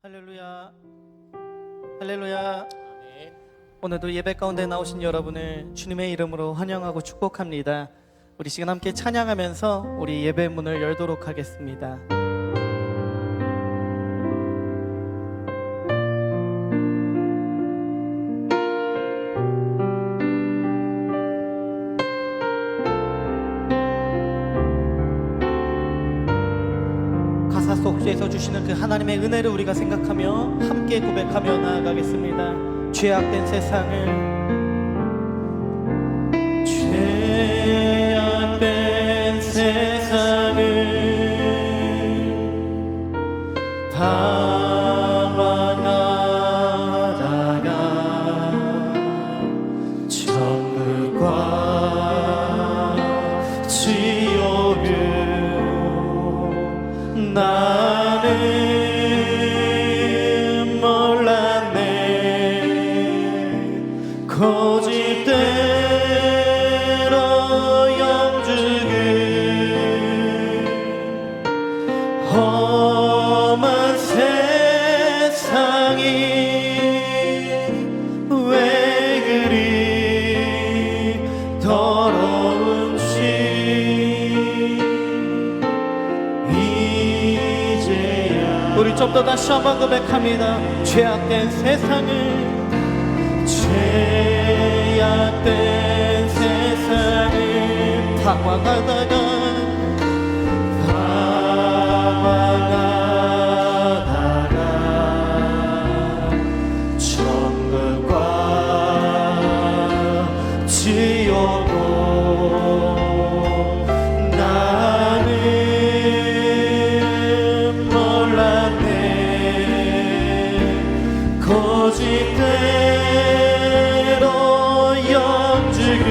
할렐루야, 할렐루야. 아멘. 오늘도 예배 가운데 나오신 여러분을 주님의 이름으로 환영하고 축복합니다. 우리 시간 함께 찬양하면서 우리 예배 문을 열도록 하겠습니다. 가사 속에서 주시는 그 하나님의 은혜를 우리가 생각하며 함께 고백하며 나아가겠습니다. 죄악된 세상을, 죄악된 세상을 방황하다가 천국과 지옥을 나는 몰랐네. 고집대로 영죽을 험한 세상이 왜 그리 더러운지 이제야 우리 좀 더 다시 한번 고백합니다. 죄악된 세상을, 죄악된 세상을 방황하다가 천국과 지옥으로 나는 몰랐네. 고집대로 영죽을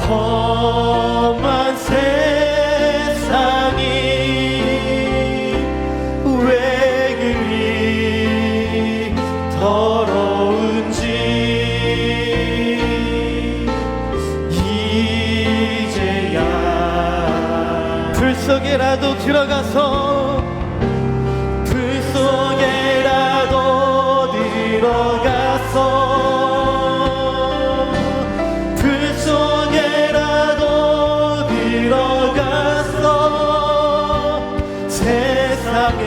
험한 세상이 왜 그리 더러운지 이제야 불 속에라도 들어가서 세상에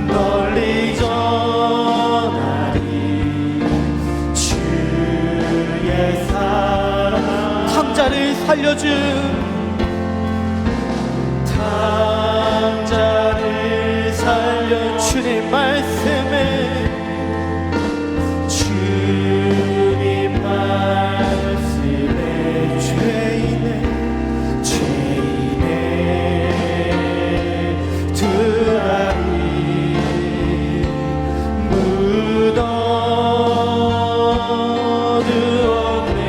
널리 전하리 주의 사랑. 탕자를 살려준, 탕자를 살려 주님 말씀에, 주님 말씀에 죄인의 두 아이 묻어두었네.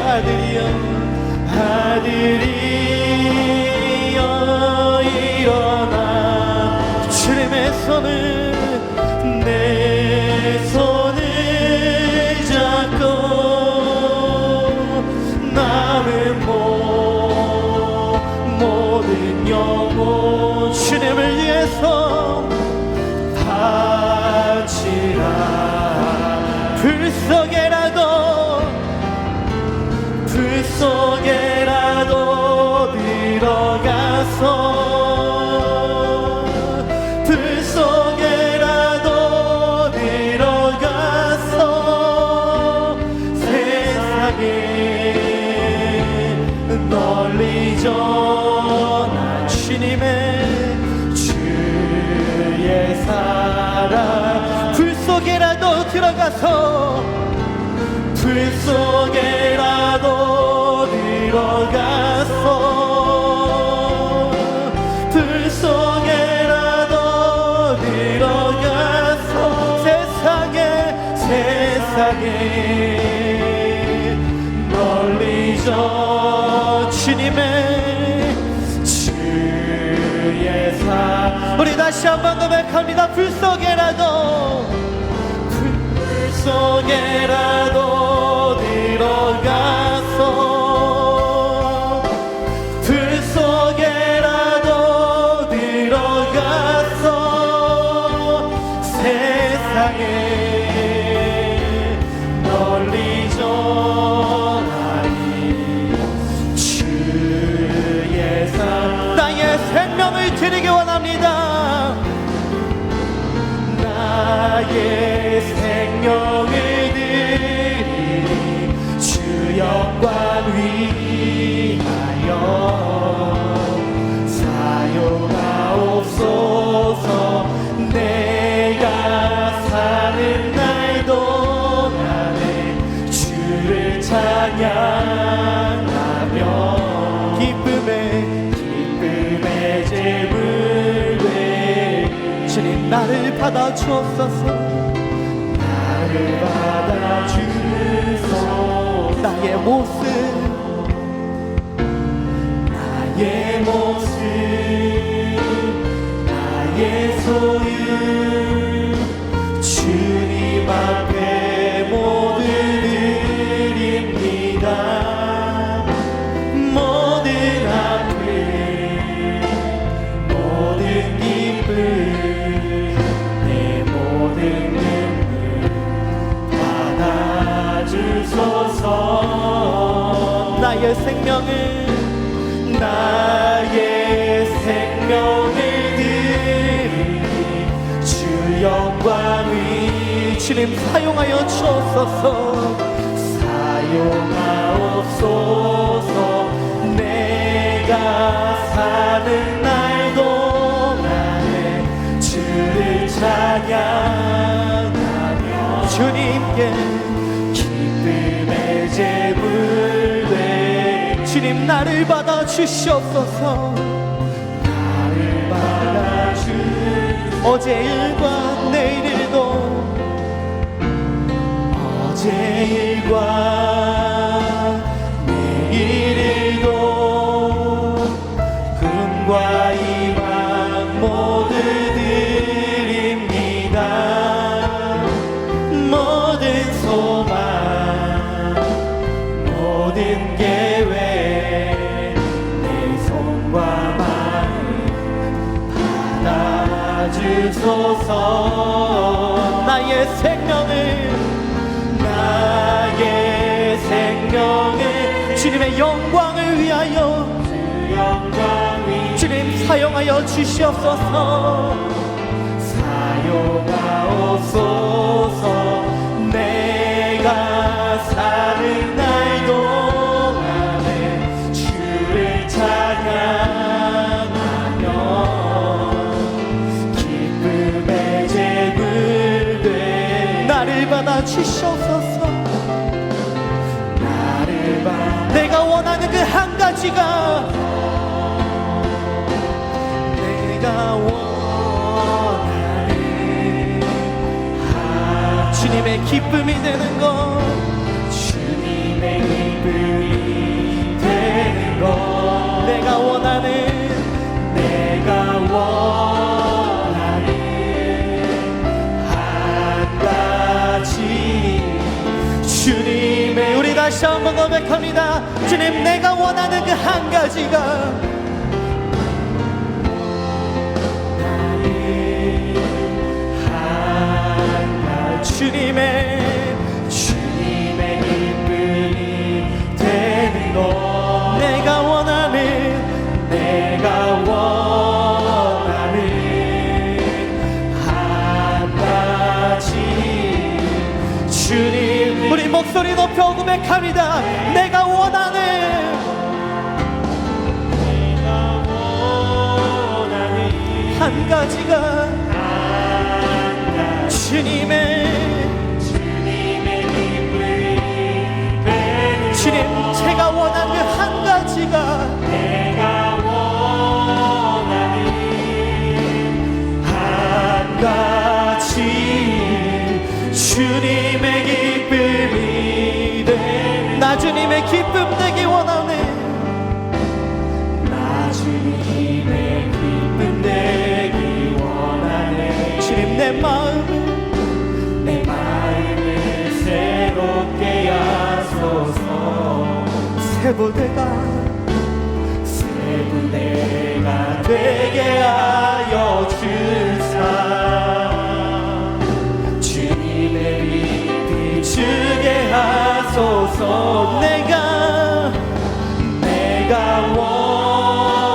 아들이여, 아들이여 일어나. 주님의 손을, 내 손을 잡고 남은 모든 영혼 주님을 위해서 바치라. 불 속에라도 들어가서, 불 속에라도 들어가서 세상에 널리 전한 주님의 주의 사랑. 불 속에라도 들어가서, 불 속에라도 들어가서, 불 속에라도 들어가서 세상에 널리 전 주님의 주의 사랑. 우리 다시 한번 고백합니다. 불 속에라도 들어가서, 불 속에라도 기쁨의 제물 되 주님 나를 받아 주옵소서. 나를 받아 주소서. 나의 모습 나의 소유 주님 앞에 모두 드립니다. 모든 아픔 모든 기쁨 내 모든 눈물 받아주소서. 나의 생명을 드리니 주 영광을 주님 사용하여 주옵소서. 사용하옵소서. 내가 사는 날 동안에 주를 찬양하며 주님께 기쁨의 제물 되 주님 나를 받아 주시옵소서. 나를 받아 주 어제 일과 내일 일도 어제 일과 내일 일도 꿈과 희망 모두 드립니다. 모든 소망 모든 계획 내 손과 마음 받아주소서. 나의 생명을 주님의 영광을 위하여 주님 사용하여 주시옵소서. 사용하옵소서. 내가 사는 날 동안에 주를 찬양하며 기쁨의 제물 되 나를 받아 주시옵소서. 내가 원하는 그 한 가지가 내가 원하는 주님의 기쁨이 되는 것 주님의 기쁨이 되는 것 내가 원하는 한 가지 주님의 우리 다시 한번 고백합니다. 주님 내가 원하는 그 한 가지가 주님의 기쁨이 되는 것 내가 원하는 한 가지 주님 우리 목소리 높여 고백합니다. 내가 원하는 한 가지가 주님의 기쁨이 되는 주님 제가 원하는 그 한 가지가 내가 원하는 한 가지 주님의 기쁨이 되는 나 주님의 기쁨 되기 원하네 나 주님의 기쁨 되기 원하네 주님 내 마음을 새롭게 하소서 새 부대가 되게 하여 주사 주님의 빛 비추게 하소서 내가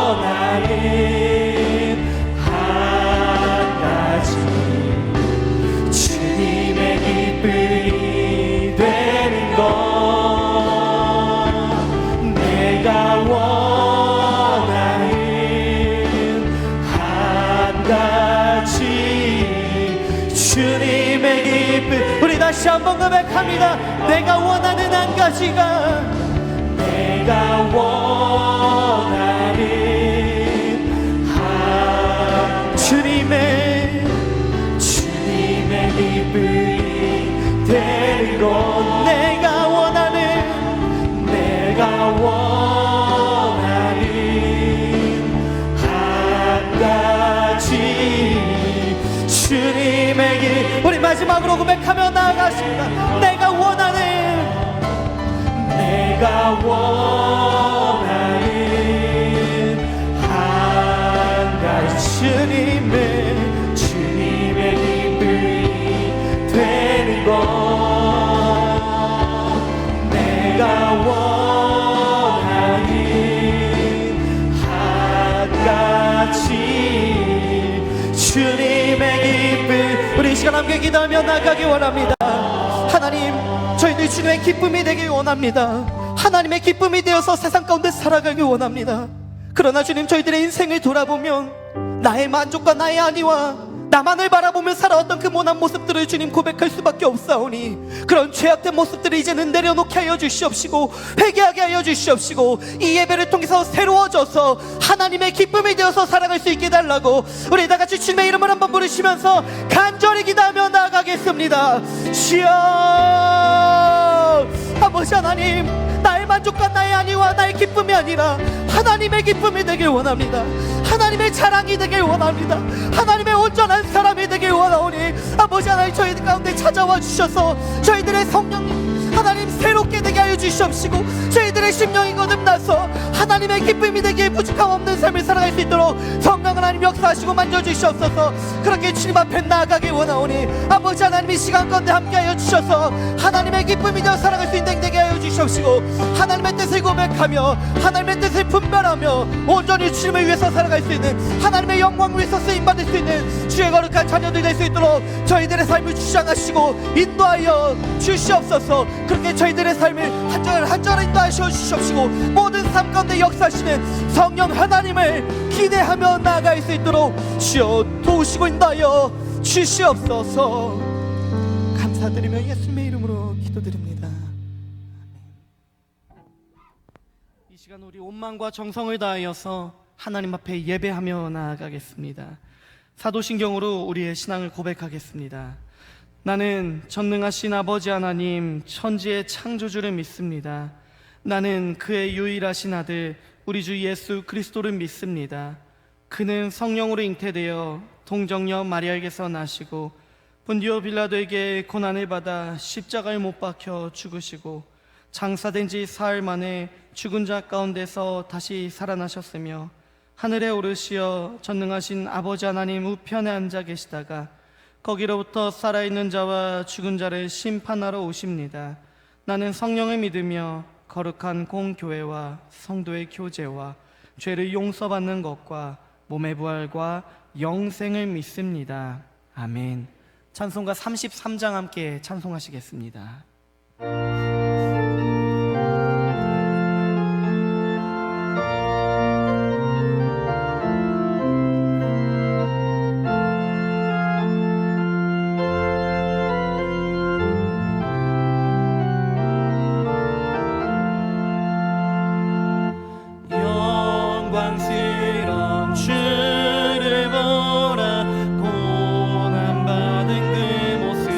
원하는 한 가지 주님의 기쁨이 되는 것 내가 원하는 한 가지 주님의 기쁨 우리 다시 한번 고백합니다. 내가 원하는 한 가지가 내가 원하는 우리 마지막으로 고백하며 나아가십니다. 내가 원하는 한 가지 주님의 기쁨이 되는 것. 내가 원하는 한 가지 주님의 기쁨. 우리 이 시간 함께 기도하며 나가기 원합니다. 하나님, 저희들 주님의 기쁨이 되길 원합니다. 하나님의 기쁨이 되어서 세상 가운데 살아가길 원합니다. 그러나 주님, 저희들의 인생을 돌아보면 나의 만족과 나의 안위와 나만을 바라보며 살아왔던 그 모난 모습들을 주님 고백할 수밖에 없사오니, 그런 죄악된 모습들을 이제는 내려놓게 하여 주시옵시고 회개하게 하여 주시옵시고, 이 예배를 통해서 새로워져서 하나님의 기쁨이 되어서 살아갈 수 있게 해달라고 우리 다같이 주님의 이름을 한번 부르시면서 간절히 기도하며 나아가겠습니다. 주여, 아버지 하나님, 나의 만족과 나의 안위와 나의 기쁨이 아니라 하나님의 기쁨이 되길 원합니다. 하나님의 자랑이 되길 원합니다. 하나님의 온전한 사람이 되길 원하오니, 아버지 하나님, 저희들 가운데 찾아와 주셔서 저희들의 성령 하나님 새롭게 되게 하여 주시옵시고, 저희들의 심령이 거듭나서 하나님의 기쁨이 되기에 부족함 없는 삶을 살아갈 수 있도록 성령 하나님 역사하시고 만져주시옵소서. 그렇게 주님 앞에 나아가길 원하오니, 아버지 하나님, 이 시간 가운데 함께하여 주셔서 하나님의 기쁨이 되어 살아갈 수 있는 되게 하여 주시옵시고, 하나님의 뜻을 고백하며 하나님의 뜻을 분별하며 온전히 주님을 위해서 살아갈 수 있는, 하나님의 영광을 위해서 쓰임받을 수 있는 주의 거룩한 자녀들 될 수 있도록 저희들의 삶을 주장하시고 인도하여 주시옵소서. 그렇게 저희들의 삶을 한 절 인도하셔 주시옵시고, 모든 삶 가운데 역사하시는 성령 하나님을 기대하며 나아갈 수 있도록 주여 도우시고 인도하여 주시옵소서. 감사드리며 예수님의 이름으로 기도드립니다. 이 시간 우리 온 마음과 정성을 다하여서 하나님 앞에 예배하며 나아가겠습니다. 사도신경으로 우리의 신앙을 고백하겠습니다. 나는 전능하신 아버지 하나님, 천지의 창조주를 믿습니다. 나는 그의 유일하신 아들 우리 주 예수 그리스도를 믿습니다. 그는 성령으로 잉태되어 동정녀 마리아에게서 나시고 본디오 빌라도에게 고난을 받아 십자가에 못 박혀 죽으시고 장사된 지 사흘 만에 죽은 자 가운데서 다시 살아나셨으며 하늘에 오르시어 전능하신 아버지 하나님 우편에 앉아 계시다가 거기로부터 살아있는 자와 죽은 자를 심판하러 오십니다. 나는 성령을 믿으며 거룩한 공교회와 성도의 교제와 죄를 용서받는 것과 몸의 부활과 영생을 믿습니다. 아멘. 찬송가 33장 함께 찬송하시겠습니다. 영광스러운 주를 보라. 고난받은 그 모습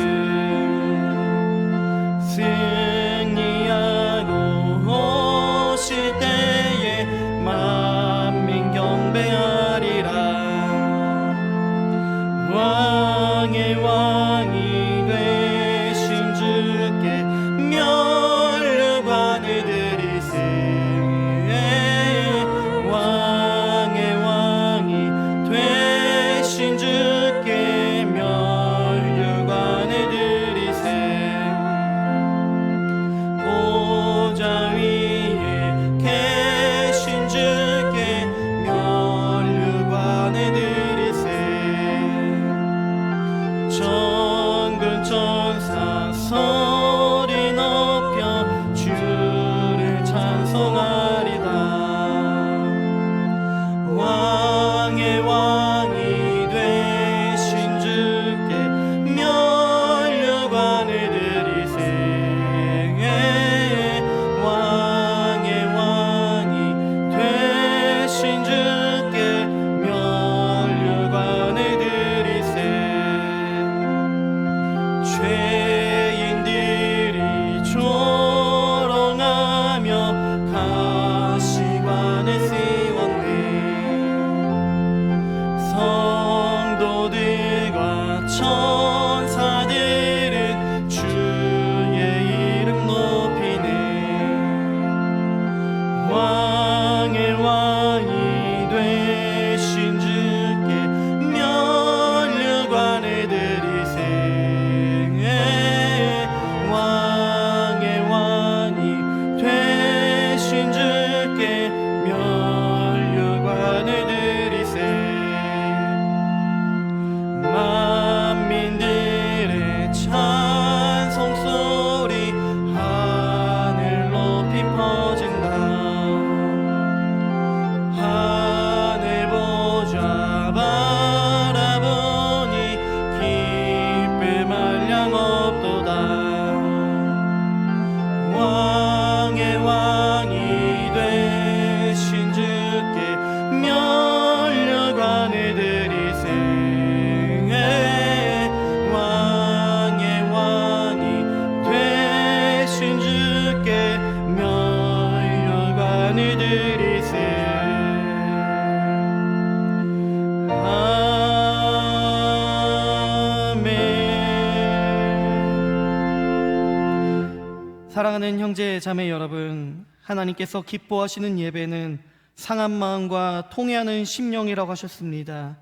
사랑하는 형제 자매 여러분, 하나님께서 기뻐하시는 예배는 상한 마음과 통회하는 심령이라고 하셨습니다.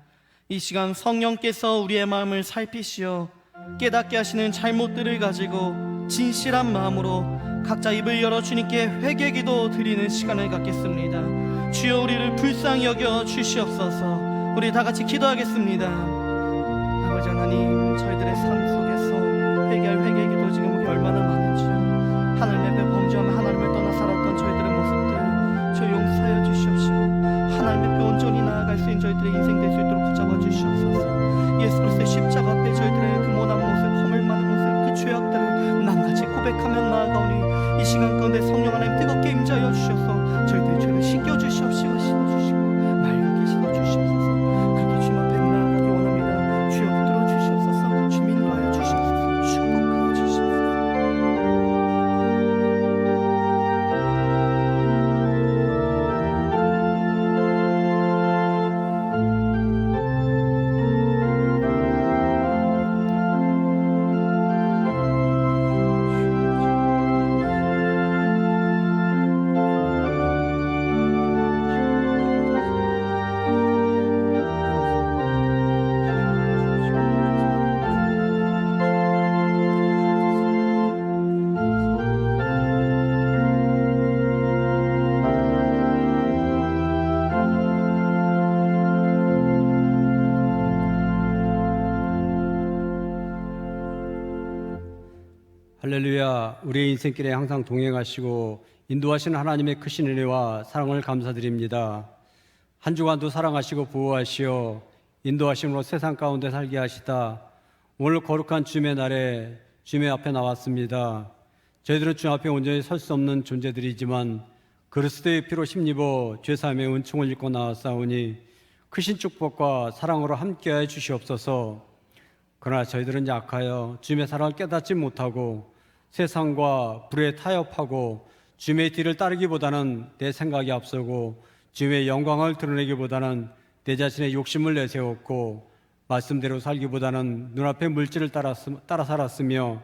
이 시간 성령께서 우리의 마음을 살피시어 깨닫게 하시는 잘못들을 가지고 진실한 마음으로 각자 입을 열어 주님께 회개기도 드리는 시간을 갖겠습니다. 주여, 우리를 불쌍히 여겨 주시옵소서. 우리 다 같이 기도하겠습니다. 아버지 하나님, 저희들의 삶 속에서 회개할 회개기도 지금 얼마나 많은지요. 하나님 앞에 범죄하며 하나님을 떠나 살았던 저희들의 모습들 저 용서하여 주시옵시고, 하나님 앞에 온전히 나아갈 수 있는 저희들의 인생 될 수 있도록 붙잡아 주시옵소서. 예수 그리스도의 십자가 앞에 저희들의 그 모난 모습, 허물 많은 모습, 그 죄악들을 낱낱이 고백하며 나아가오니 이 시간 가운데 성령 하나님 뜨겁게 임재하여 주셔서 저희들의 죄를 씻겨 주시옵시고, 씻어주시고 맑게 씻어주시옵소서. 그렇게 주님 앞에 나아가기 원합니다. 주여 붙들어 주시옵소서. 주님 인도하여 주시옵소서. 축복하여 주시옵소서. 할렐루야. 우리의 인생길에 항상 동행하시고 인도하시는 하나님의 크신 은혜와 사랑을 감사드립니다. 한 주간도 사랑하시고 보호하시어 인도하심으로 세상 가운데 살게 하시다 오늘 거룩한 주님의 날에 주님의 앞에 나왔습니다. 저희들은 주님 앞에 온전히 설 수 없는 존재들이지만 그리스도의 피로 힘입어 죄사함의 은총을 입고 나왔사오니 크신 축복과 사랑으로 함께하여 주시옵소서. 그러나 저희들은 약하여 주님의 사랑을 깨닫지 못하고 세상과 불에 타협하고 주님의 뒤를 따르기보다는 내 생각이 앞서고 주님의 영광을 드러내기보다는 내 자신의 욕심을 내세웠고 말씀대로 살기보다는 눈앞의 물질을 따라 살았으며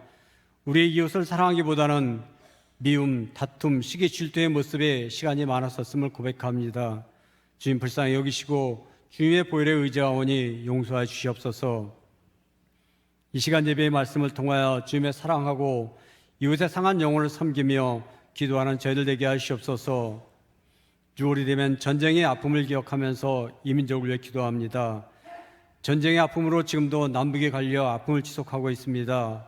우리의 이웃을 사랑하기보다는 미움, 다툼, 시기 질투의 모습에 시간이 많았었음을 고백합니다. 주님 불쌍히 여기시고 주님의 보혈에 의지하오니 용서해 주시옵소서. 이 시간 예배의 말씀을 통하여 주님의 사랑하고 이웃의 상한 영혼을 섬기며 기도하는 저희들 되게 하시옵소서. 6월이 되면 전쟁의 아픔을 기억하면서 이민족을 위해 기도합니다. 전쟁의 아픔으로 지금도 남북에 갈려 아픔을 지속하고 있습니다.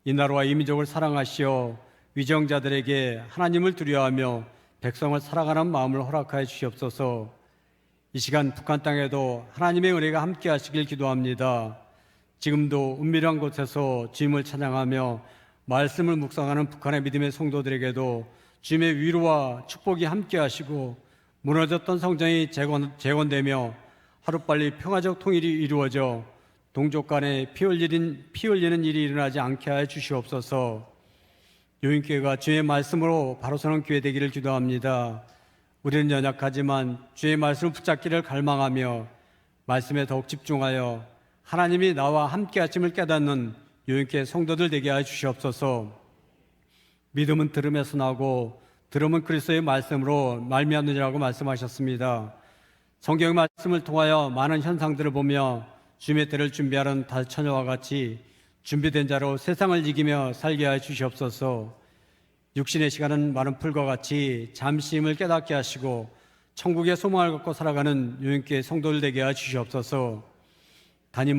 이 나라와 이민족을 사랑하시어 위정자들에게 하나님을 두려워하며 백성을 사랑하는 마음을 허락하여 주시옵소서. 이 시간 북한 땅에도 하나님의 은혜가 함께 하시길 기도합니다. 지금도 은밀한 곳에서 주님을 찬양하며 말씀을 묵상하는 북한의 믿음의 성도들에게도 주님의 위로와 축복이 함께 하시고 무너졌던 성전이 재건되며 하루빨리 평화적 통일이 이루어져 동족 간에 피 흘리는 일이 일어나지 않게 하여 주시옵소서. 요인교회가 주의 말씀으로 바로 서는 교회 되기를 기도합니다. 우리는 연약하지만 주의 말씀을 붙잡기를 갈망하며 말씀에 더욱 집중하여 하나님이 나와 함께 하심을 깨닫는 요인교회 성도들 되게 하여 주시옵소서. 믿음은 들음에서 나고 들음은 그리스도의 말씀으로 말미암느니라고 말씀하셨습니다. 성경의 말씀을 통하여 많은 현상들을 보며 주님의 때를 준비하는 다섯 처녀와 같이 준비된 자로 세상을 이기며 살게 하여 주시옵소서. 육신의 시간은 마른 풀과 같이 잠시임을 깨닫게 하시고 천국의 소망을 갖고 살아가는 요인교회 성도들 되게 하여 주시옵소서. 담임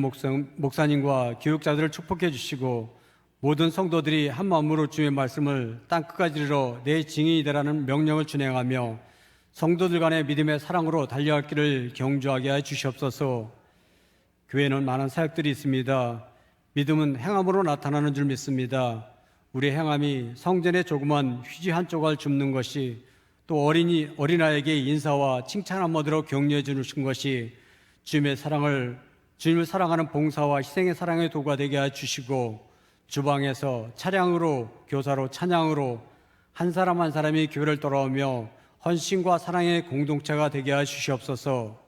목사님과 교육자들을 축복해 주시고 모든 성도들이 한 마음으로 주의 말씀을 땅끝까지 이르러 내 증인이 되라는 명령을 준행하며 성도들 간의 믿음의 사랑으로 달려갈 길을 경주하게 하여 주시옵소서. 교회는 많은 사역들이 있습니다. 믿음은 행함으로 나타나는 줄 믿습니다. 우리 행함이 성전의 조그만 휴지 한 조각 줍는 것이 또 어린아이에게 인사와 칭찬 한마디로 격려해 주신 것이 주님을 사랑하는 봉사와 희생의 사랑의 도구가 되게 하여 주시고 주방에서 차량으로 교사로 찬양으로 한 사람 한 사람이 교회를 돌아오며 헌신과 사랑의 공동체가 되게 하여 주시옵소서.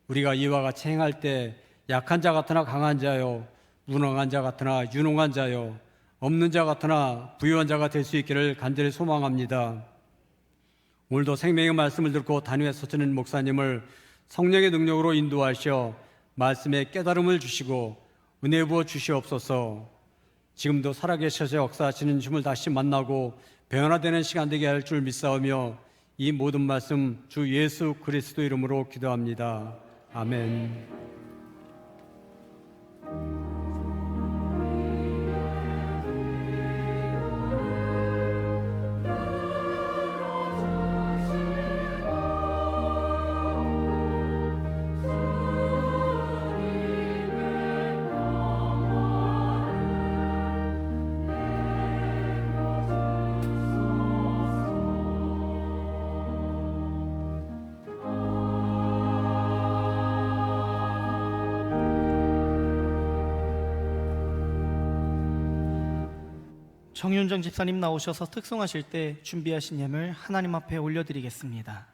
우리가 이와 같이 행할 때 약한 자 같으나 강한 자요 무능한 자 같으나 유능한 자요 없는 자 같으나 부유한 자가 될 수 있기를 간절히 소망합니다. 오늘도 생명의 말씀을 듣고 단위에 서치는 목사님을 성령의 능력으로 인도하셔 말씀에 깨달음을 주시고 은혜 부어 주시옵소서. 지금도 살아계셔서 역사하시는 주님을 다시 만나고 변화되는 시간 되게 할 줄 믿사오며 이 모든 말씀 주 예수 그리스도 이름으로 기도합니다. 아멘. 정윤정 집사님 나오셔서 특송하실 때 준비하신 예물 하나님 앞에 올려드리겠습니다.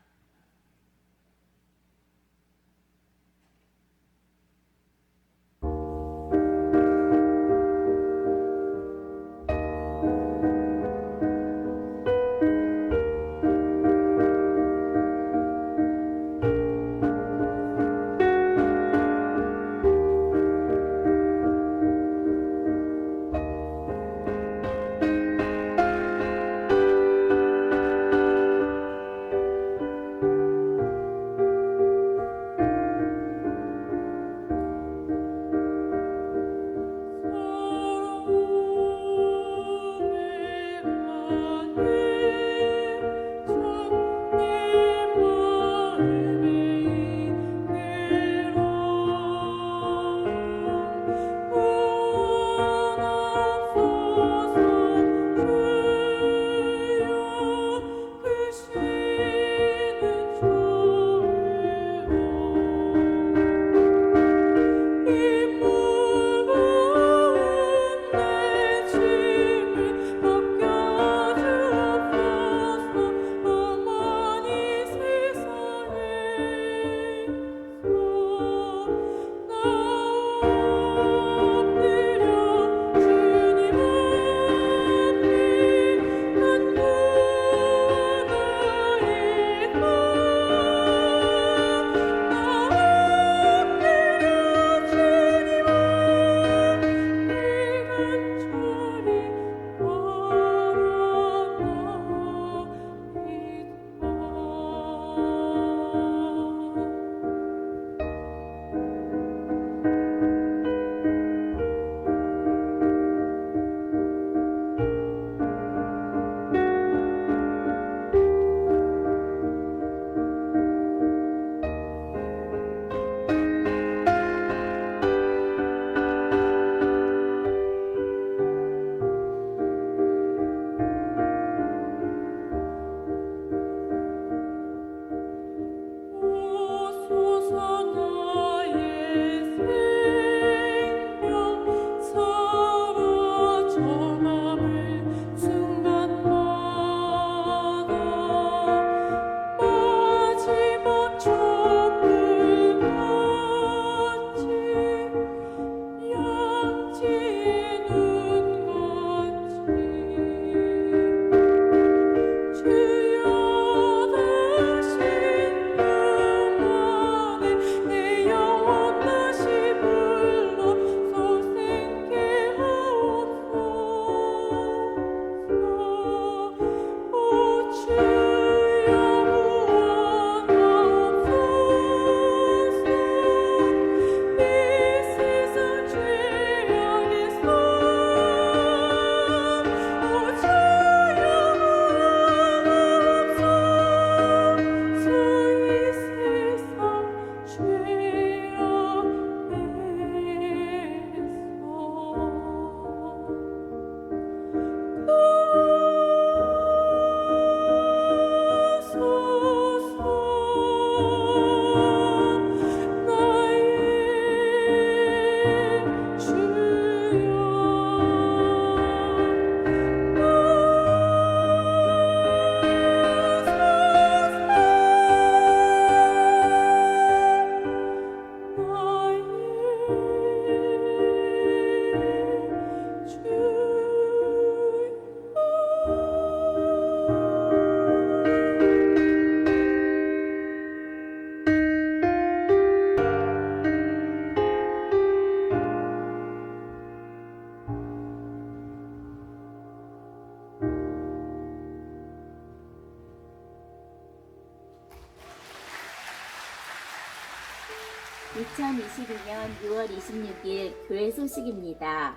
2022년 6월 26일 교회 소식입니다.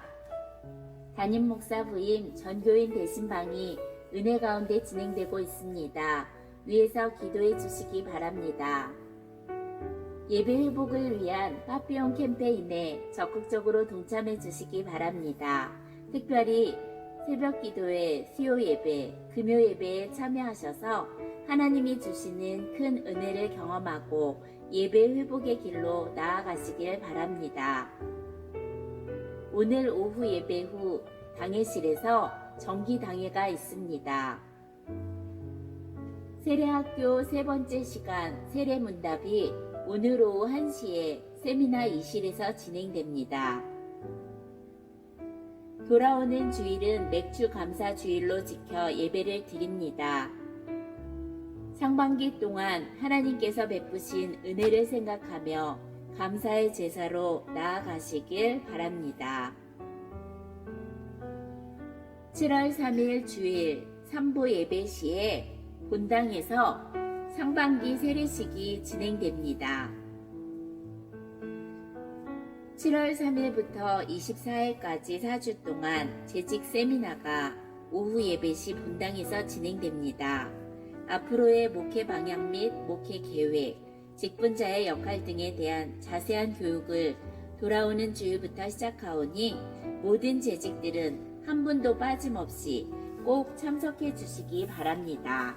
담임 목사 부임 전교인 대신방이 은혜 가운데 진행되고 있습니다. 위에서 기도해 주시기 바랍니다. 예배 회복을 위한 파피온 캠페인에 적극적으로 동참해 주시기 바랍니다. 특별히 새벽 기도회, 수요 예배, 금요 예배에 참여하셔서 하나님이 주시는 큰 은혜를 경험하고 예배 회복의 길로 나아가시길 바랍니다. 오늘 오후 예배 후 당회실에서 정기 당회가 있습니다. 세례학교 세 번째 시간 세례문답이 오늘 오후 1시에 세미나 2실에서 진행됩니다. 돌아오는 주일은 맥주 감사 주일로 지켜 예배를 드립니다. 상반기 동안 하나님께서 베푸신 은혜를 생각하며 감사의 제사로 나아가시길 바랍니다. 7월 3일 주일 3부 예배 시에 본당에서 상반기 세례식이 진행됩니다. 7월 3일부터 24일까지 4주 동안 재직 세미나가 오후 예배 시 본당에서 진행됩니다. 앞으로의 목회 방향 및 목회 계획, 직분자의 역할 등에 대한 자세한 교육을 돌아오는 주일부터 시작하오니 모든 재직들은 한 분도 빠짐없이 꼭 참석해 주시기 바랍니다.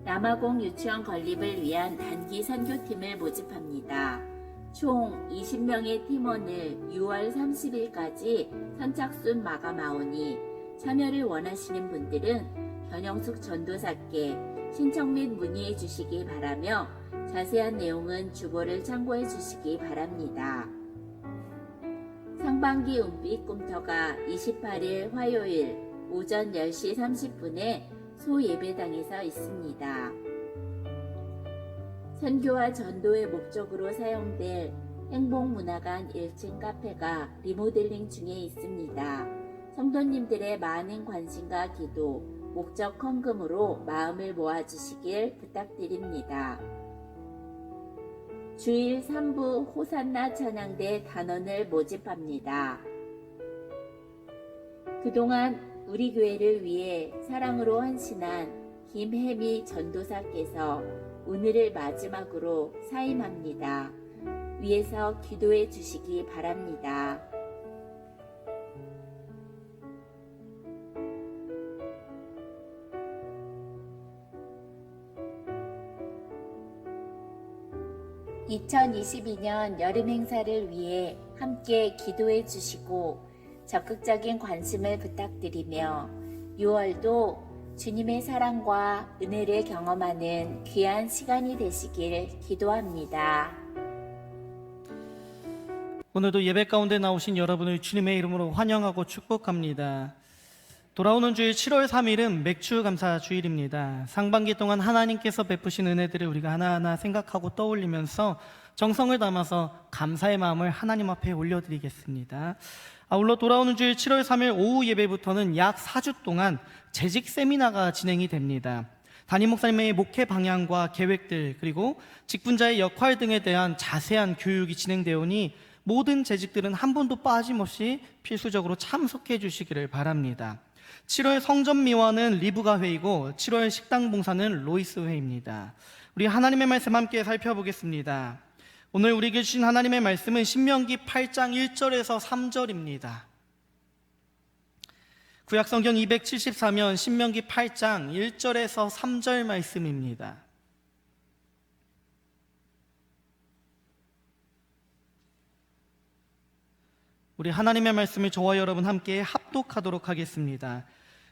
남아공 유치원 건립을 위한 단기 선교팀을 모집합니다. 총 20명의 팀원을 6월 30일까지 선착순 마감하오니 참여를 원하시는 분들은 변영숙 전도사께 신청 및 문의해 주시기 바라며 자세한 내용은 주보를 참고해 주시기 바랍니다. 상반기 은빛 꿈터가 28일 화요일 오전 10시 30분에 소예배당에서 있습니다. 선교와 전도의 목적으로 사용될 행복문화관 1층 카페가 리모델링 중에 있습니다. 성도님들의 많은 관심과 기도, 목적 헌금으로 마음을 모아주시길 부탁드립니다. 주일 3부 호산나 찬양대 단원을 모집합니다. 그동안 우리 교회를 위해 사랑으로 헌신한 김혜미 전도사께서 오늘을 마지막으로 사임합니다. 위에서 기도해 주시기 바랍니다. (2022년) 여름 행사를 위해 함께 기도해 주시고 적극적인 관심을 부탁드리며 6월도 주님의 사랑과 은혜를 경험하는 귀한 시간이 되시길 기도합니다. 오늘도 예배 가운데 나오신 여러분을 주님의 이름으로 환영하고 축복합니다. 돌아오는 주일 7월 3일은 맥주 감사 주일입니다. 상반기 동안 하나님께서 베푸신 은혜들을 우리가 하나하나 생각하고 떠올리면서 정성을 담아서 감사의 마음을 하나님 앞에 올려드리겠습니다. 아울러 돌아오는 주일 7월 3일 오후 예배부터는 약 4주 동안 재직 세미나가 진행이 됩니다. 담임 목사님의 목회 방향과 계획들 그리고 직분자의 역할 등에 대한 자세한 교육이 진행되오니 모든 재직들은 한 분도 빠짐없이 필수적으로 참석해 주시기를 바랍니다. 7월 성전미화는 리브가 회이고 7월 식당 봉사는 로이스 회입니다. 우리 하나님의 말씀 함께 살펴보겠습니다. 오늘 우리에게 주신 하나님의 말씀은 신명기 8장 1절에서 3절입니다. 구약성경 274면 신명기 8장 1절에서 3절 말씀입니다. 우리 하나님의 말씀을 저와 여러분 함께 합독하도록 하겠습니다.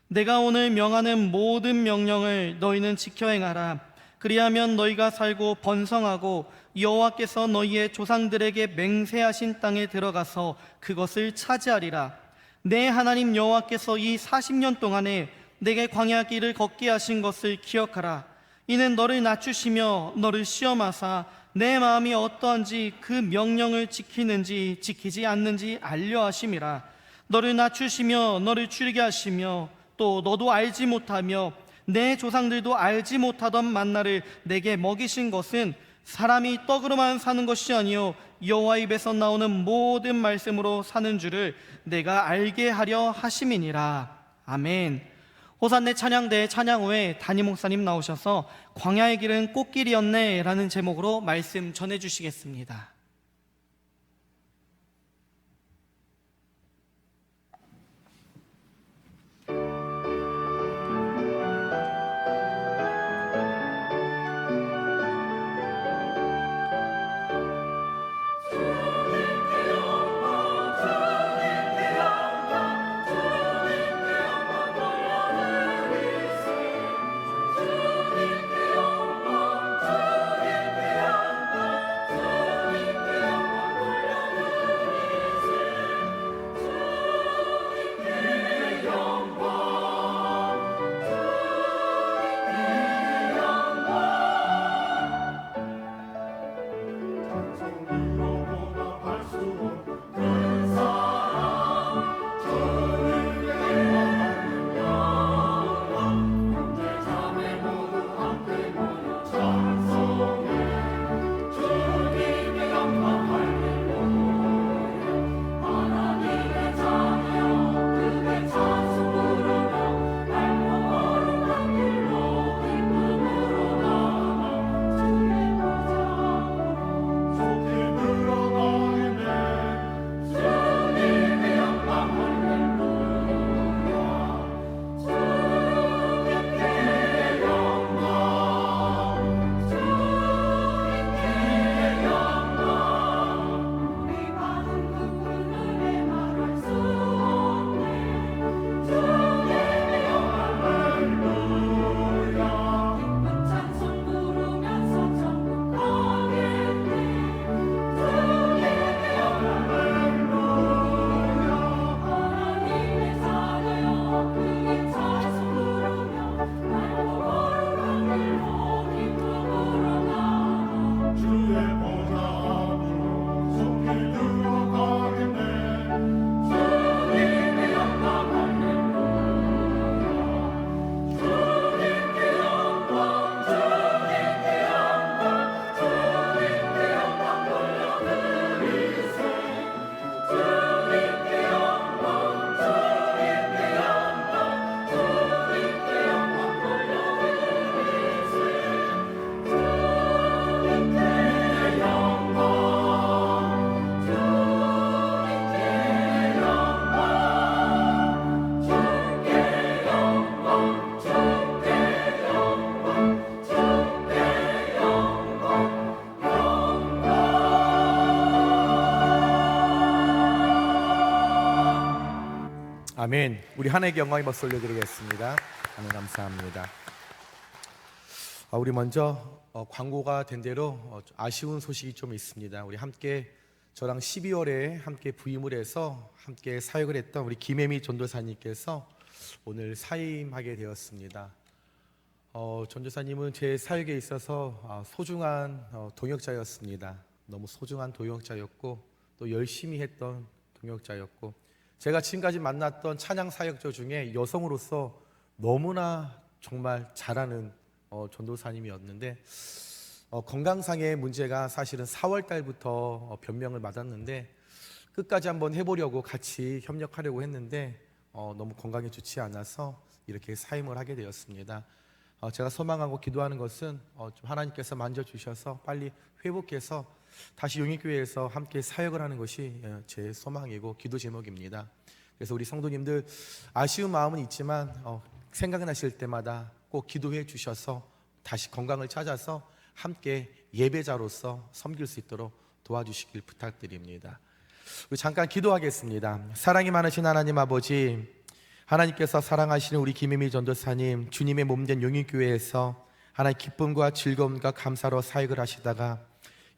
내가 오늘 명하는 모든 명령을 너희는 지켜 행하라. 그리하면 너희가 살고 번성하고 여호와께서 너희의 조상들에게 맹세하신 땅에 들어가서 그것을 차지하리라. 내 하나님 여호와께서 이 40년 동안에 내게 광야 길을 걷게 하신 것을 기억하라. 이는 너를 낮추시며 너를 시험하사 내 마음이 어떠한지 그 명령을 지키는지 지키지 않는지 알려 하심이라. 너를 낮추시며 너를 줄이게 하시며 또 너도 알지 못하며 내 조상들도 알지 못하던 만나를 내게 먹이신 것은 사람이 떡으로만 사는 것이 아니요 여호와 입에서 나오는 모든 말씀으로 사는 줄을 내가 알게 하려 하심이니라. 아멘. 호산네 찬양대 찬양 후에 담임 목사님 나오셔서 광야의 길은 꽃길이었네 라는 제목으로 말씀 전해주시겠습니다. 아멘. 우리 하나님께 영광의 박수 올려드리겠습니다. 하나님 감사합니다. 우리 먼저 광고가 된 대로 아쉬운 소식이 좀 있습니다. 우리 함께 저랑 12월에 함께 부임을 해서 함께 사역을 했던 우리 김혜미 전도사님께서 오늘 사임하게 되었습니다. 전도사님은 제 사역에 있어서 소중한 동역자였습니다. 너무 소중한 동역자였고 또 열심히 했던 동역자였고 제가 지금까지 만났던 찬양 사역자 중에 여성으로서 너무나 정말 잘하는 전도사님이었는데 건강상의 문제가 사실은 4월 달부터 변명을 받았는데 끝까지 한번 해보려고 같이 협력하려고 했는데 너무 건강이 좋지 않아서 이렇게 사임을 하게 되었습니다. 제가 소망하고 기도하는 것은 좀 하나님께서 만져주셔서 빨리 회복해서 다시 용인교회에서 함께 사역을 하는 것이 제 소망이고 기도 제목입니다. 그래서 우리 성도님들 아쉬운 마음은 있지만 생각나실 때마다 꼭 기도해 주셔서 다시 건강을 찾아서 함께 예배자로서 섬길 수 있도록 도와주시길 부탁드립니다. 우리 잠깐 기도하겠습니다. 사랑이 많으신 하나님 아버지, 하나님께서 사랑하시는 우리 김혜미 전도사님, 주님의 몸된 용인교회에서 하나님 기쁨과 즐거움과 감사로 사역을 하시다가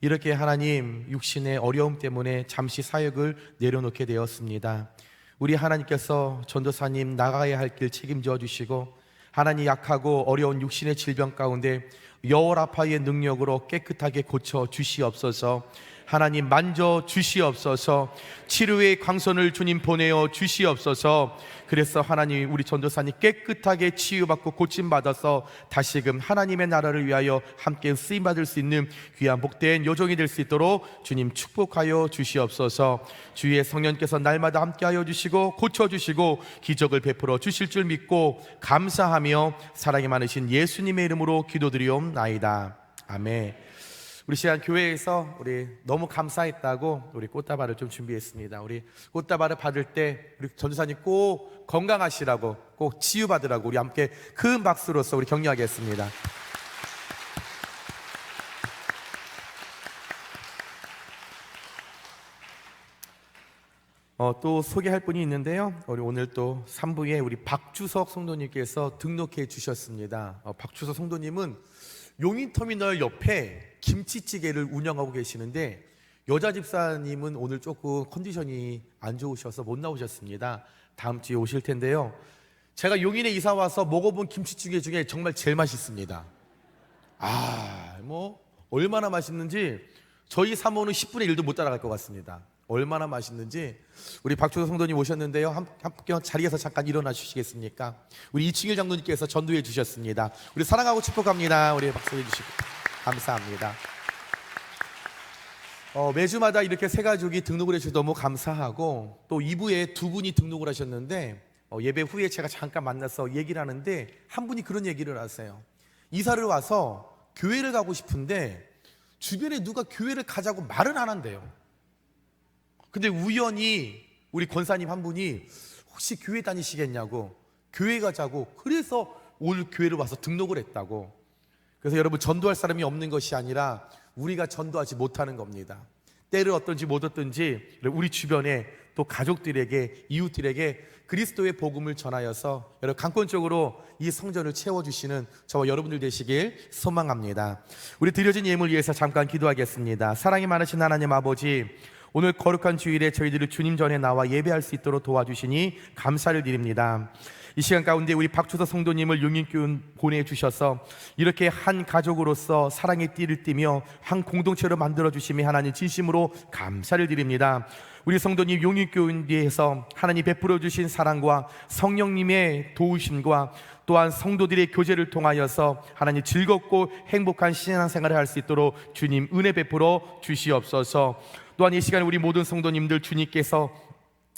이렇게 하나님 육신의 어려움 때문에 잠시 사역을 내려놓게 되었습니다. 우리 하나님께서 전도사님 나가야 할 길 책임져 주시고 하나님 약하고 어려운 육신의 질병 가운데 여호와파의 능력으로 깨끗하게 고쳐 주시옵소서. 하나님 만져 주시옵소서. 치료의 광선을 주님 보내어 주시옵소서. 그래서 하나님 우리 전도사님 깨끗하게 치유받고 고침받아서 다시금 하나님의 나라를 위하여 함께 쓰임받을 수 있는 귀한 복된 요정이 될 수 있도록 주님 축복하여 주시옵소서. 주의 성령께서 날마다 함께하여 주시고 고쳐주시고 기적을 베풀어 주실 줄 믿고 감사하며 사랑이 많으신 예수님의 이름으로 기도드리옵나이다. 아멘. 우리 시간 교회에서 우리 너무 감사했다고 우리 꽃다발을 좀 준비했습니다. 우리 꽃다발을 받을 때 우리 전도사님 꼭 건강하시라고, 꼭 치유받으라고 우리 함께 큰 박수로서 우리 격려하겠습니다. 또 소개할 분이 있는데요. 우리 오늘 또 3부에 우리 박주석 성도님께서 등록해 주셨습니다. 박주석 성도님은 용인터미널 옆에 김치찌개를 운영하고 계시는데 여자 집사님은 오늘 조금 컨디션이 안 좋으셔서 못 나오셨습니다. 다음 주에 오실 텐데요. 제가 용인에 이사 와서 먹어본 김치찌개 중에 정말 제일 맛있습니다. 뭐 얼마나 맛있는지 저희 사모는 10분의 1도 못 따라갈 것 같습니다. 얼마나 맛있는지. 우리 박주석 성도님 오셨는데요. 함께 자리에서 잠깐 일어나 주시겠습니까? 우리 이충일 장로님께서 전도해 주셨습니다. 우리 사랑하고 축복합니다. 우리 박수 해주시고 감사합니다. 매주마다 이렇게 세 가족이 등록을 해주셔서 너무 감사하고, 또 2부에 두 분이 등록을 하셨는데 예배 후에 제가 잠깐 만나서 얘기를 하는데 한 분이 그런 얘기를 하세요. 이사를 와서 교회를 가고 싶은데 주변에 누가 교회를 가자고 말은 안 한대요. 근데 우연히 우리 권사님 한 분이 혹시 교회 다니시겠냐고, 교회 가자고, 그래서 오늘 교회를 와서 등록을 했다고. 그래서 여러분, 전도할 사람이 없는 것이 아니라 우리가 전도하지 못하는 겁니다. 때를 어떤지 못 어떤지 우리 주변에 또 가족들에게, 이웃들에게 그리스도의 복음을 전하여서 여러분 강권적으로 이 성전을 채워주시는 저와 여러분들 되시길 소망합니다. 우리 드려진 예물 위해서 잠깐 기도하겠습니다. 사랑이 많으신 하나님 아버지, 오늘 거룩한 주일에 저희들을 주님 전에 나와 예배할 수 있도록 도와주시니 감사를 드립니다. 이 시간 가운데 우리 박주석 성도님을 용인교회 보내주셔서 이렇게 한 가족으로서 사랑의 띠를 띠며 한 공동체로 만들어주심에 하나님 진심으로 감사를 드립니다. 우리 성도님 용인교회에서 하나님 베풀어 주신 사랑과 성령님의 도우심과 또한 성도들의 교제를 통하여서 하나님 즐겁고 행복한 신앙생활을 할 수 있도록 주님 은혜 베풀어 주시옵소서. 또한 이 시간 우리 모든 성도님들 주님께서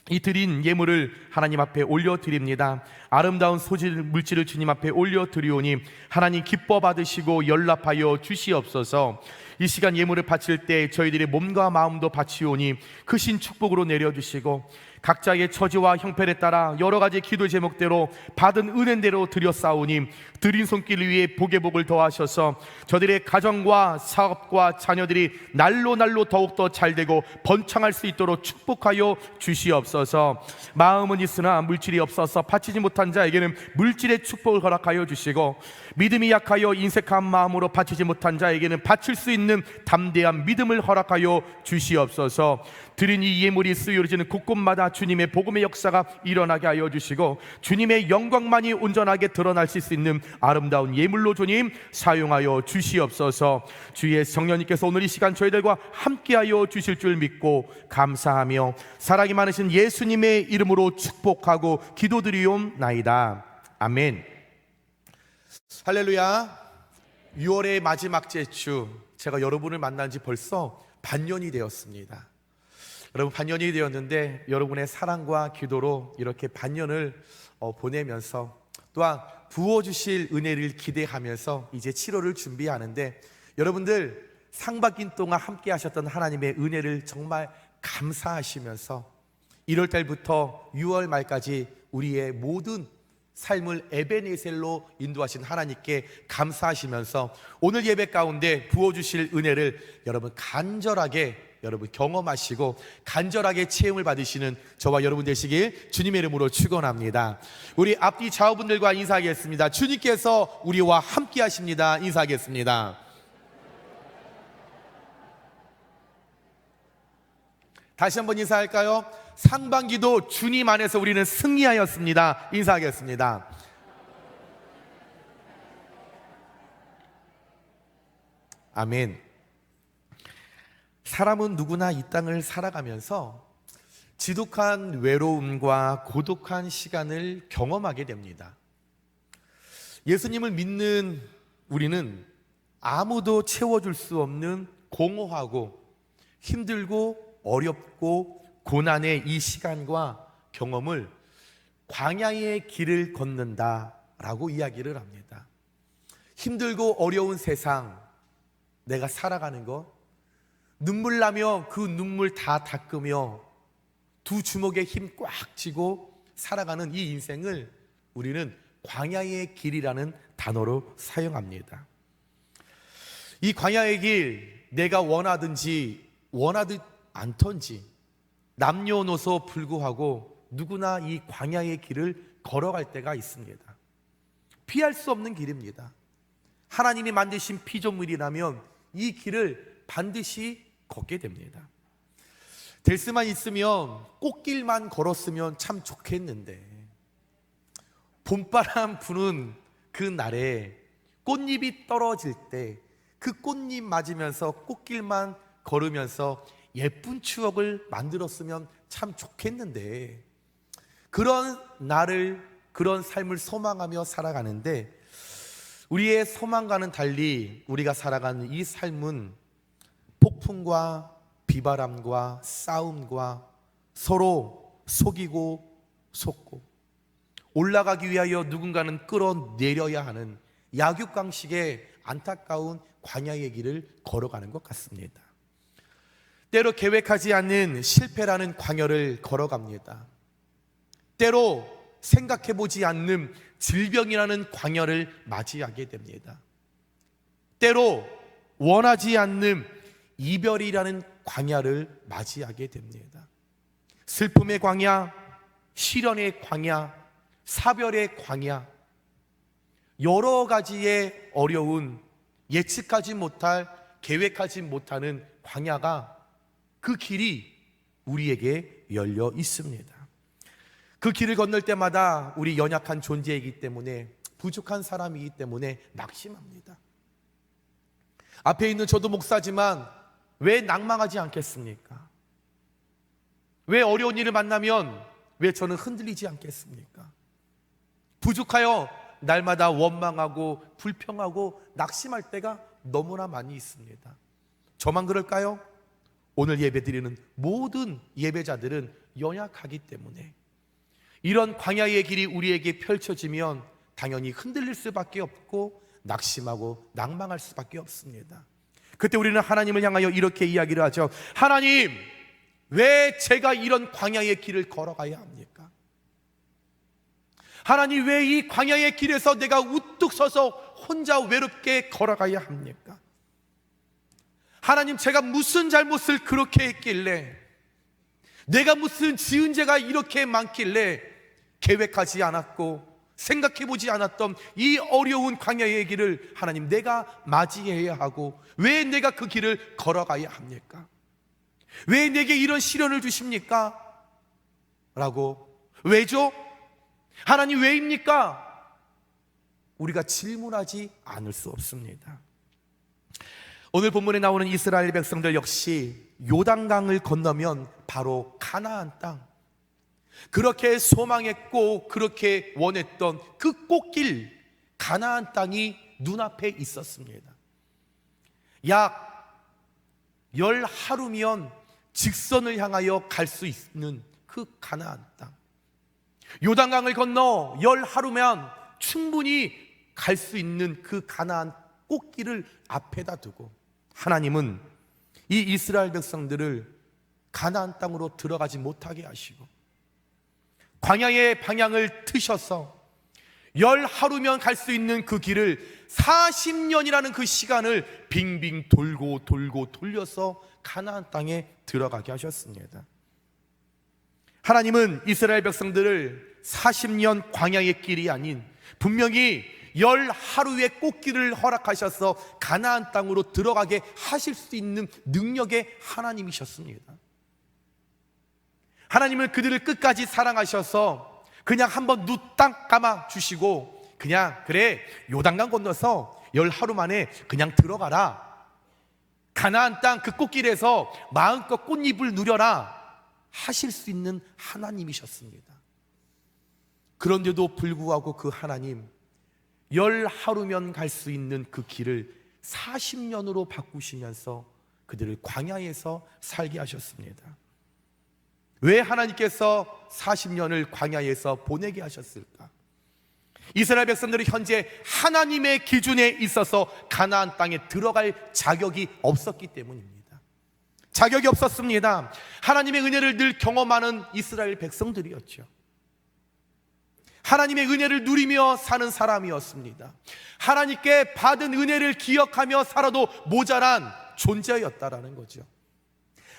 이 드린 예물을 하나님 앞에 올려드립니다. 아름다운 소질 물질을 주님 앞에 올려드리오니 하나님 기뻐 받으시고 연락하여 주시옵소서. 이 시간 예물을 바칠 때 저희들의 몸과 마음도 바치오니 크신 축복으로 내려주시고 각자의 처지와 형편에 따라 여러 가지 기도 제목대로 받은 은혜대로 드렸사오니 드린 손길 위에 복의 복을 더하셔서 저들의 가정과 사업과 자녀들이 날로 더욱더 잘되고 번창할 수 있도록 축복하여 주시옵소서. 마음은 있으나 물질이 없어서 바치지 못한 자에게는 물질의 축복을 허락하여 주시고, 믿음이 약하여 인색한 마음으로 바치지 못한 자에게는 바칠 수 있는 담대한 믿음을 허락하여 주시옵소서. 드린 이 예물이 쓰여지는 곳곳마다 주님의 복음의 역사가 일어나게 하여 주시고 주님의 영광만이 온전하게 드러날 수 있는 아름다운 예물로 주님 사용하여 주시옵소서. 주의 성령님께서 오늘 이 시간 저희들과 함께하여 주실 줄 믿고 감사하며 사랑이 많으신 예수님의 이름으로 축복하고 기도드리옵나이다. 아멘. 할렐루야. 6월의 마지막 주, 제가 여러분을 만난 지 벌써 반년이 되었습니다. 여러분, 반년이 되었는데 여러분의 사랑과 기도로 이렇게 반년을 보내면서 또한 부어주실 은혜를 기대하면서 이제 7월을 준비하는데, 여러분들 상반기 동안 함께 하셨던 하나님의 은혜를 정말 감사하시면서 1월 달부터 6월 말까지 우리의 모든 삶을 에베네셀로 인도하신 하나님께 감사하시면서 오늘 예배 가운데 부어주실 은혜를 여러분 간절하게 여러분 경험하시고 간절하게 체험을 받으시는 저와 여러분 되시길 주님의 이름으로 축원합니다. 우리 앞뒤 좌우분들과 인사하겠습니다. 주님께서 우리와 함께 하십니다. 인사하겠습니다. 다시 한번 인사할까요? 상반기도 주님 안에서 우리는 승리하였습니다. 인사하겠습니다. 아멘. 사람은 누구나 이 땅을 살아가면서 지독한 외로움과 고독한 시간을 경험하게 됩니다. 예수님을 믿는 우리는 아무도 채워줄 수 없는 공허하고 힘들고 어렵고 고난의 이 시간과 경험을 광야의 길을 걷는다라고 이야기를 합니다. 힘들고 어려운 세상, 내가 살아가는 것, 눈물 나며 그 눈물 다 닦으며 두 주먹에 힘 꽉 쥐고 살아가는 이 인생을 우리는 광야의 길이라는 단어로 사용합니다. 이 광야의 길, 내가 원하든지 원하지 않던지 남녀노소 불구하고 누구나 이 광야의 길을 걸어갈 때가 있습니다. 피할 수 없는 길입니다. 하나님이 만드신 피조물이라면 이 길을 반드시 걷게 됩니다. 될 수만 있으면 꽃길만 걸었으면 참 좋겠는데, 봄바람 부는 그 날에 꽃잎이 떨어질 때 그 꽃잎 맞으면서 꽃길만 걸으면서 예쁜 추억을 만들었으면 참 좋겠는데, 그런 날을, 그런 삶을 소망하며 살아가는데, 우리의 소망과는 달리 우리가 살아가는 이 삶은 폭풍과 비바람과 싸움과 서로 속이고 속고 올라가기 위하여 누군가는 끌어내려야 하는 약육강식의 안타까운 광야의 길을 걸어가는 것 같습니다. 때로 계획하지 않는 실패라는 광야를 걸어갑니다. 때로 생각해보지 않는 질병이라는 광야를 맞이하게 됩니다. 때로 원하지 않는 이별이라는 광야를 맞이하게 됩니다. 슬픔의 광야, 시련의 광야, 사별의 광야, 여러 가지의 어려운, 예측하지 못할, 계획하지 못하는 광야가, 그 길이 우리에게 열려 있습니다. 그 길을 건널 때마다 우리 연약한 존재이기 때문에, 부족한 사람이기 때문에 낙심합니다. 앞에 있는 저도 목사지만 왜 낭망하지 않겠습니까? 왜 어려운 일을 만나면 왜 저는 흔들리지 않겠습니까? 부족하여 날마다 원망하고 불평하고 낙심할 때가 너무나 많이 있습니다. 저만 그럴까요? 오늘 예배드리는 모든 예배자들은 연약하기 때문에 이런 광야의 길이 우리에게 펼쳐지면 당연히 흔들릴 수밖에 없고 낙심하고 낭망할 수밖에 없습니다. 그때 우리는 하나님을 향하여 이렇게 이야기를 하죠. 하나님, 왜 제가 이런 광야의 길을 걸어가야 합니까? 하나님, 왜 이 광야의 길에서 내가 우뚝 서서 혼자 외롭게 걸어가야 합니까? 하나님, 제가 무슨 잘못을 그렇게 했길래, 내가 무슨 지은 죄가 이렇게 많길래 계획하지 않았고 생각해보지 않았던 이 어려운 광야의 길을 하나님 내가 맞이해야 하고, 왜 내가 그 길을 걸어가야 합니까? 왜 내게 이런 시련을 주십니까? 라고, 왜죠? 하나님 왜입니까? 우리가 질문하지 않을 수 없습니다. 오늘 본문에 나오는 이스라엘 백성들 역시 요단강을 건너면 바로 가나안 땅, 그렇게 소망했고 그렇게 원했던 그 꽃길 가나안 땅이 눈앞에 있었습니다. 약 10하루면 직선을 향하여 갈 수 있는 그 가나안 땅, 요단강을 건너 10하루면 충분히 갈 수 있는 그 가나안 꽃길을 앞에다 두고 하나님은 이 이스라엘 백성들을 가나안 땅으로 들어가지 못하게 하시고 광야의 방향을 트셔서 10하루면 갈 수 있는 그 길을 40년이라는 그 시간을 빙빙 돌고 돌고 돌려서 가나안 땅에 들어가게 하셨습니다. 하나님은 이스라엘 백성들을 40년 광야의 길이 아닌 분명히 10하루의 꽃길을 허락하셔서 가나안 땅으로 들어가게 하실 수 있는 능력의 하나님이셨습니다. 하나님은 그들을 끝까지 사랑하셔서 그냥 한번 눈 딱 감아 주시고 그냥 그래 요단강 건너서 10하루 만에 그냥 들어가라, 가나안 땅 그 꽃길에서 마음껏 꽃잎을 누려라 하실 수 있는 하나님이셨습니다. 그런데도 불구하고 그 하나님, 10하루면 갈 수 있는 그 길을 40년으로 바꾸시면서 그들을 광야에서 살게 하셨습니다. 왜 하나님께서 40년을 광야에서 보내게 하셨을까? 이스라엘 백성들은 현재 하나님의 기준에 있어서 가나안 땅에 들어갈 자격이 없었기 때문입니다. 자격이 없었습니다. 하나님의 은혜를 늘 경험하는 이스라엘 백성들이었죠. 하나님의 은혜를 누리며 사는 사람이었습니다. 하나님께 받은 은혜를 기억하며 살아도 모자란 존재였다라는 거죠.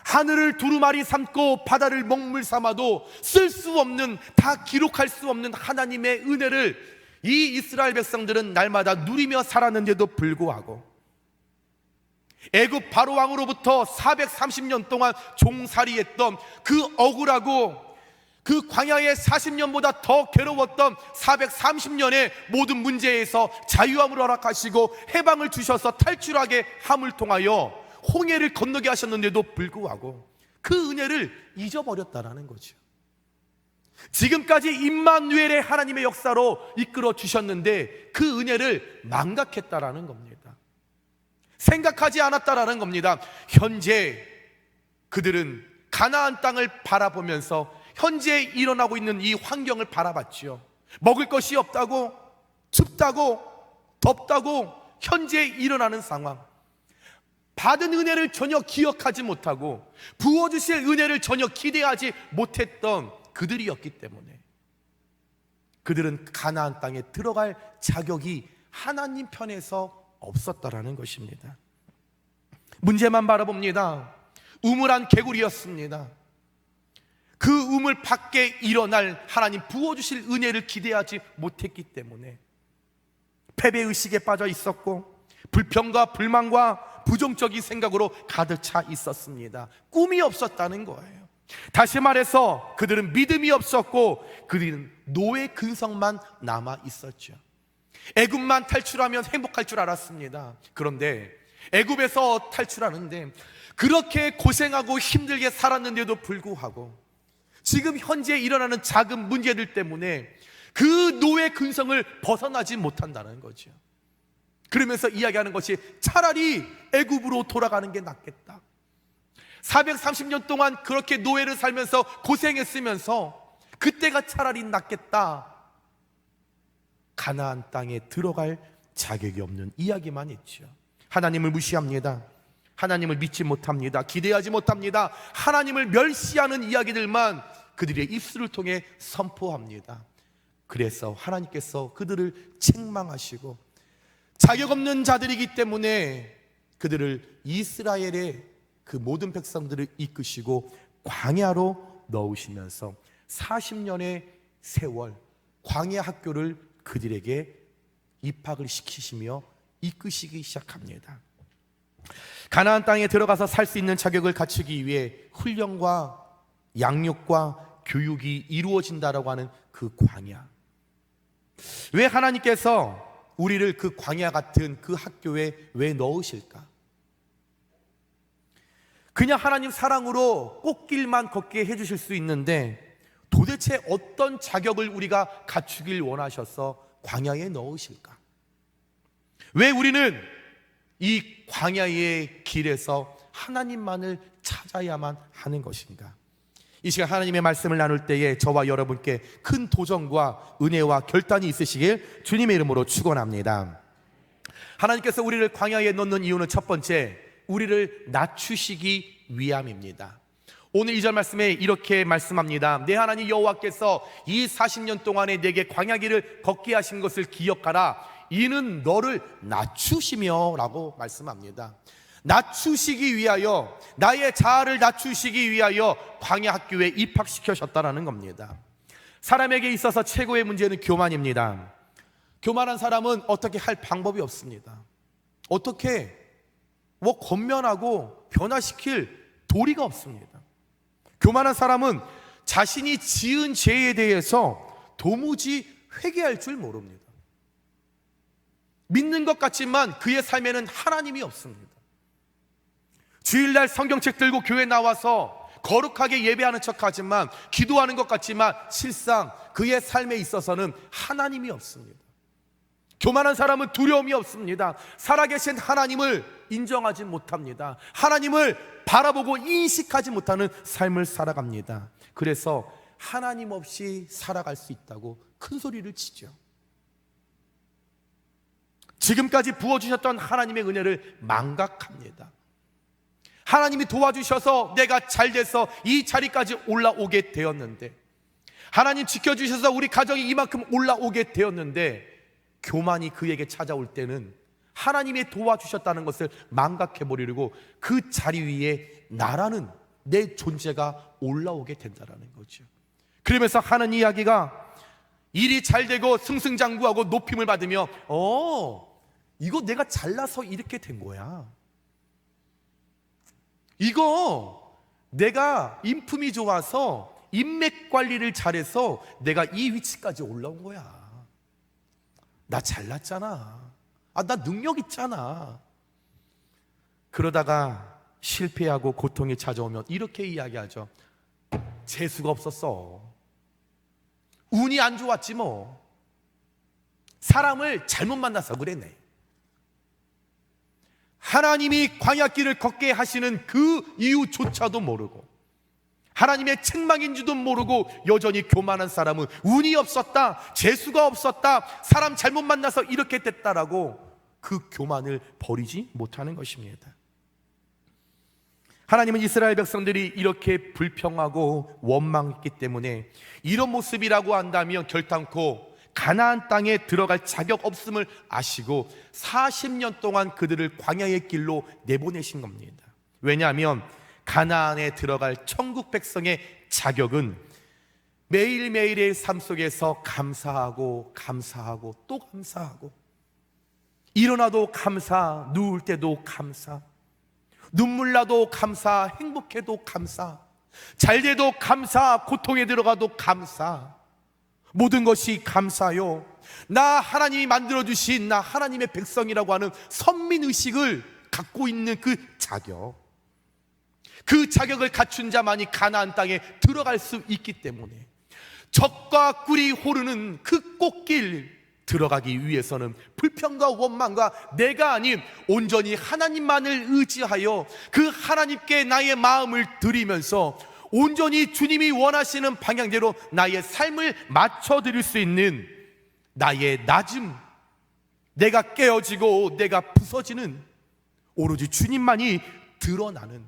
하늘을 두루마리 삼고 바다를 먹물 삼아도 쓸 수 없는, 다 기록할 수 없는 하나님의 은혜를 이 이스라엘 백성들은 날마다 누리며 살았는데도 불구하고 애굽 바로 왕으로부터 430년 동안 종살이했던 그 억울하고 그 광야의 40년보다 더 괴로웠던 430년의 모든 문제에서 자유함을 허락하시고 해방을 주셔서 탈출하게 함을 통하여 홍해를 건너게 하셨는데도 불구하고 그 은혜를 잊어버렸다라는 거죠. 지금까지 임마누엘의 하나님의 역사로 이끌어 주셨는데 그 은혜를 망각했다라는 겁니다. 생각하지 않았다라는 겁니다. 현재 그들은 가나안 땅을 바라보면서 현재 일어나고 있는 이 환경을 바라봤죠. 먹을 것이 없다고, 춥다고, 덥다고 현재 일어나는 상황, 받은 은혜를 전혀 기억하지 못하고 부어주실 은혜를 전혀 기대하지 못했던 그들이었기 때문에 그들은 가나안 땅에 들어갈 자격이 하나님 편에서 없었다라는 것입니다. 문제만 바라봅니다. 우물한 개구리였습니다. 그 우물 밖에 일어날 하나님 부어주실 은혜를 기대하지 못했기 때문에 패배의식에 빠져 있었고 불평과 불만과 부정적인 생각으로 가득 차 있었습니다. 꿈이 없었다는 거예요. 다시 말해서 그들은 믿음이 없었고 그들은 노예 근성만 남아 있었죠. 애굽만 탈출하면 행복할 줄 알았습니다. 그런데 애굽에서 탈출하는데 그렇게 고생하고 힘들게 살았는데도 불구하고 지금 현재 일어나는 작은 문제들 때문에 그 노예 근성을 벗어나지 못한다는 거죠. 그러면서 이야기하는 것이 차라리 애굽으로 돌아가는 게 낫겠다. 430년 동안 그렇게 노예를 살면서 고생했으면서 그때가 차라리 낫겠다. 가나안 땅에 들어갈 자격이 없는 이야기만 했죠. 하나님을 무시합니다. 하나님을 믿지 못합니다. 기대하지 못합니다. 하나님을 멸시하는 이야기들만 그들의 입술을 통해 선포합니다. 그래서 하나님께서 그들을 책망하시고 자격 없는 자들이기 때문에 그들을 이스라엘의 그 모든 백성들을 이끄시고 광야로 넣으시면서 40년의 세월 광야 학교를 그들에게 입학을 시키시며 이끄시기 시작합니다. 가나안 땅에 들어가서 살 수 있는 자격을 갖추기 위해 훈련과 양육과 교육이 이루어진다라고 하는 그 광야. 왜 하나님께서 우리를 그 광야 같은 그 학교에 왜 넣으실까? 그냥 하나님 사랑으로 꽃길만 걷게 해주실 수 있는데 도대체 어떤 자격을 우리가 갖추길 원하셔서 광야에 넣으실까? 왜 우리는 이 광야의 길에서 하나님만을 찾아야만 하는 것인가? 이 시간 하나님의 말씀을 나눌 때에 저와 여러분께 큰 도전과 은혜와 결단이 있으시길 주님의 이름으로 축원합니다. 하나님께서 우리를 광야에 넣는 이유는 첫 번째, 우리를 낮추시기 위함입니다. 오늘 2절 말씀에 이렇게 말씀합니다. 내 하나님 여호와께서 이 40년 동안에 내게 광야길을 걷게 하신 것을 기억하라. 이는 너를 낮추시며 라고 말씀합니다. 낮추시기 위하여, 나의 자아를 낮추시기 위하여 광야 학교에 입학시켜셨다라는 겁니다. 사람에게 있어서 최고의 문제는 교만입니다. 교만한 사람은 어떻게 할 방법이 없습니다. 어떻게 권면하고 변화시킬 도리가 없습니다. 교만한 사람은 자신이 지은 죄에 대해서 도무지 회개할 줄 모릅니다. 믿는 것 같지만 그의 삶에는 하나님이 없습니다. 주일날 성경책 들고 교회 나와서 거룩하게 예배하는 척하지만, 기도하는 것 같지만 실상 그의 삶에 있어서는 하나님이 없습니다. 교만한 사람은 두려움이 없습니다. 살아계신 하나님을 인정하지 못합니다. 하나님을 바라보고 인식하지 못하는 삶을 살아갑니다. 그래서 하나님 없이 살아갈 수 있다고 큰 소리를 치죠. 지금까지 부어주셨던 하나님의 은혜를 망각합니다. 하나님이 도와주셔서 내가 잘 돼서 이 자리까지 올라오게 되었는데, 하나님 지켜주셔서 우리 가정이 이만큼 올라오게 되었는데, 교만이 그에게 찾아올 때는 하나님이 도와주셨다는 것을 망각해버리고 그 자리 위에 나라는 내 존재가 올라오게 된다는 거죠. 그러면서 하는 이야기가, 일이 잘 되고 승승장구하고 높임을 받으며 이거 내가 잘나서 이렇게 된 거야. 이거 내가 인품이 좋아서 인맥 관리를 잘해서 내가 이 위치까지 올라온 거야. 나 잘났잖아. 나 능력 있잖아. 그러다가 실패하고 고통이 찾아오면 이렇게 이야기하죠. 재수가 없었어. 운이 안 좋았지 뭐. 사람을 잘못 만나서 그랬네. 하나님이 광야길을 걷게 하시는 그 이유조차도 모르고, 하나님의 책망인 줄도 모르고 여전히 교만한 사람은 운이 없었다, 재수가 없었다, 사람 잘못 만나서 이렇게 됐다라고 그 교만을 버리지 못하는 것입니다. 하나님은 이스라엘 백성들이 이렇게 불평하고 원망했기 때문에 이런 모습이라고 한다면 결단코 가나안 땅에 들어갈 자격 없음을 아시고 40년 동안 그들을 광야의 길로 내보내신 겁니다. 왜냐하면 가나안에 들어갈 천국 백성의 자격은 매일매일의 삶 속에서 감사하고 감사하고 또 감사하고, 일어나도 감사, 누울 때도 감사, 눈물 나도 감사, 행복해도 감사, 잘 돼도 감사, 고통에 들어가도 감사, 모든 것이 감사요. 나 하나님이 만들어주신 나 하나님의 백성이라고 하는 선민의식을 갖고 있는 그 자격, 그 자격을 갖춘 자만이 가나안 땅에 들어갈 수 있기 때문에 적과 꿀이 호르는 그 꽃길 들어가기 위해서는 불평과 원망과 내가 아닌 온전히 하나님만을 의지하여 그 하나님께 나의 마음을 드리면서 온전히 주님이 원하시는 방향대로 나의 삶을 맞춰드릴 수 있는 나의 낮음, 내가 깨어지고 내가 부서지는 오로지 주님만이 드러나는,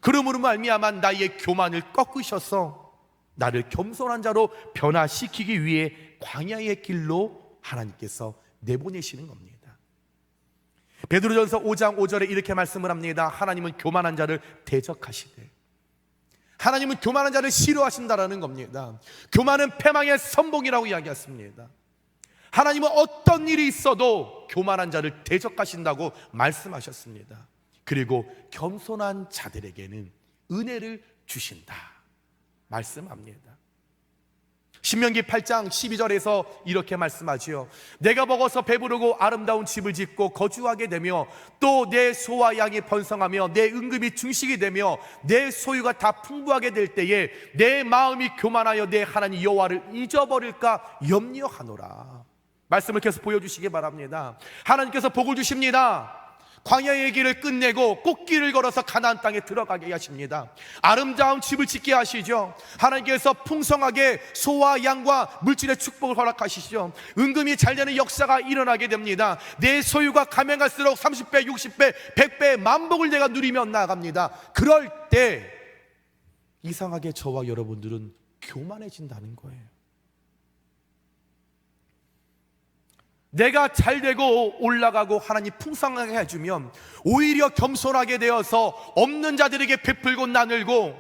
그러므로 말미암아 나의 교만을 꺾으셔서 나를 겸손한 자로 변화시키기 위해 광야의 길로 하나님께서 내보내시는 겁니다. 베드로전서 5장 5절에 이렇게 말씀을 합니다. 하나님은 교만한 자를 대적하시되, 하나님은 교만한 자를 싫어하신다라는 겁니다. 교만은 패망의 선봉이라고 이야기했습니다. 하나님은 어떤 일이 있어도 교만한 자를 대적하신다고 말씀하셨습니다. 그리고 겸손한 자들에게는 은혜를 주신다 말씀합니다. 신명기 8장 12절에서 이렇게 말씀하지요. 내가 먹어서 배부르고 아름다운 집을 짓고 거주하게 되며 또 내 소와 양이 번성하며 내 은금이 증식이 되며 내 소유가 다 풍부하게 될 때에 내 마음이 교만하여 내 하나님 여호와를 잊어버릴까 염려하노라. 말씀을 계속 보여주시기 바랍니다. 하나님께서 복을 주십니다. 광야의 길을 끝내고 꽃길을 걸어서 가나안 땅에 들어가게 하십니다. 아름다운 집을 짓게 하시죠. 하나님께서 풍성하게 소와 양과 물질의 축복을 허락하시죠. 은금이 잘 되는 역사가 일어나게 됩니다. 내 소유가 가면 갈수록 30배, 60배, 100배 만복을 내가 누리며 나아갑니다. 그럴 때 이상하게 저와 여러분들은 교만해진다는 거예요. 내가 잘 되고 올라가고 하나님 풍성하게 해주면 오히려 겸손하게 되어서 없는 자들에게 베풀고 나누고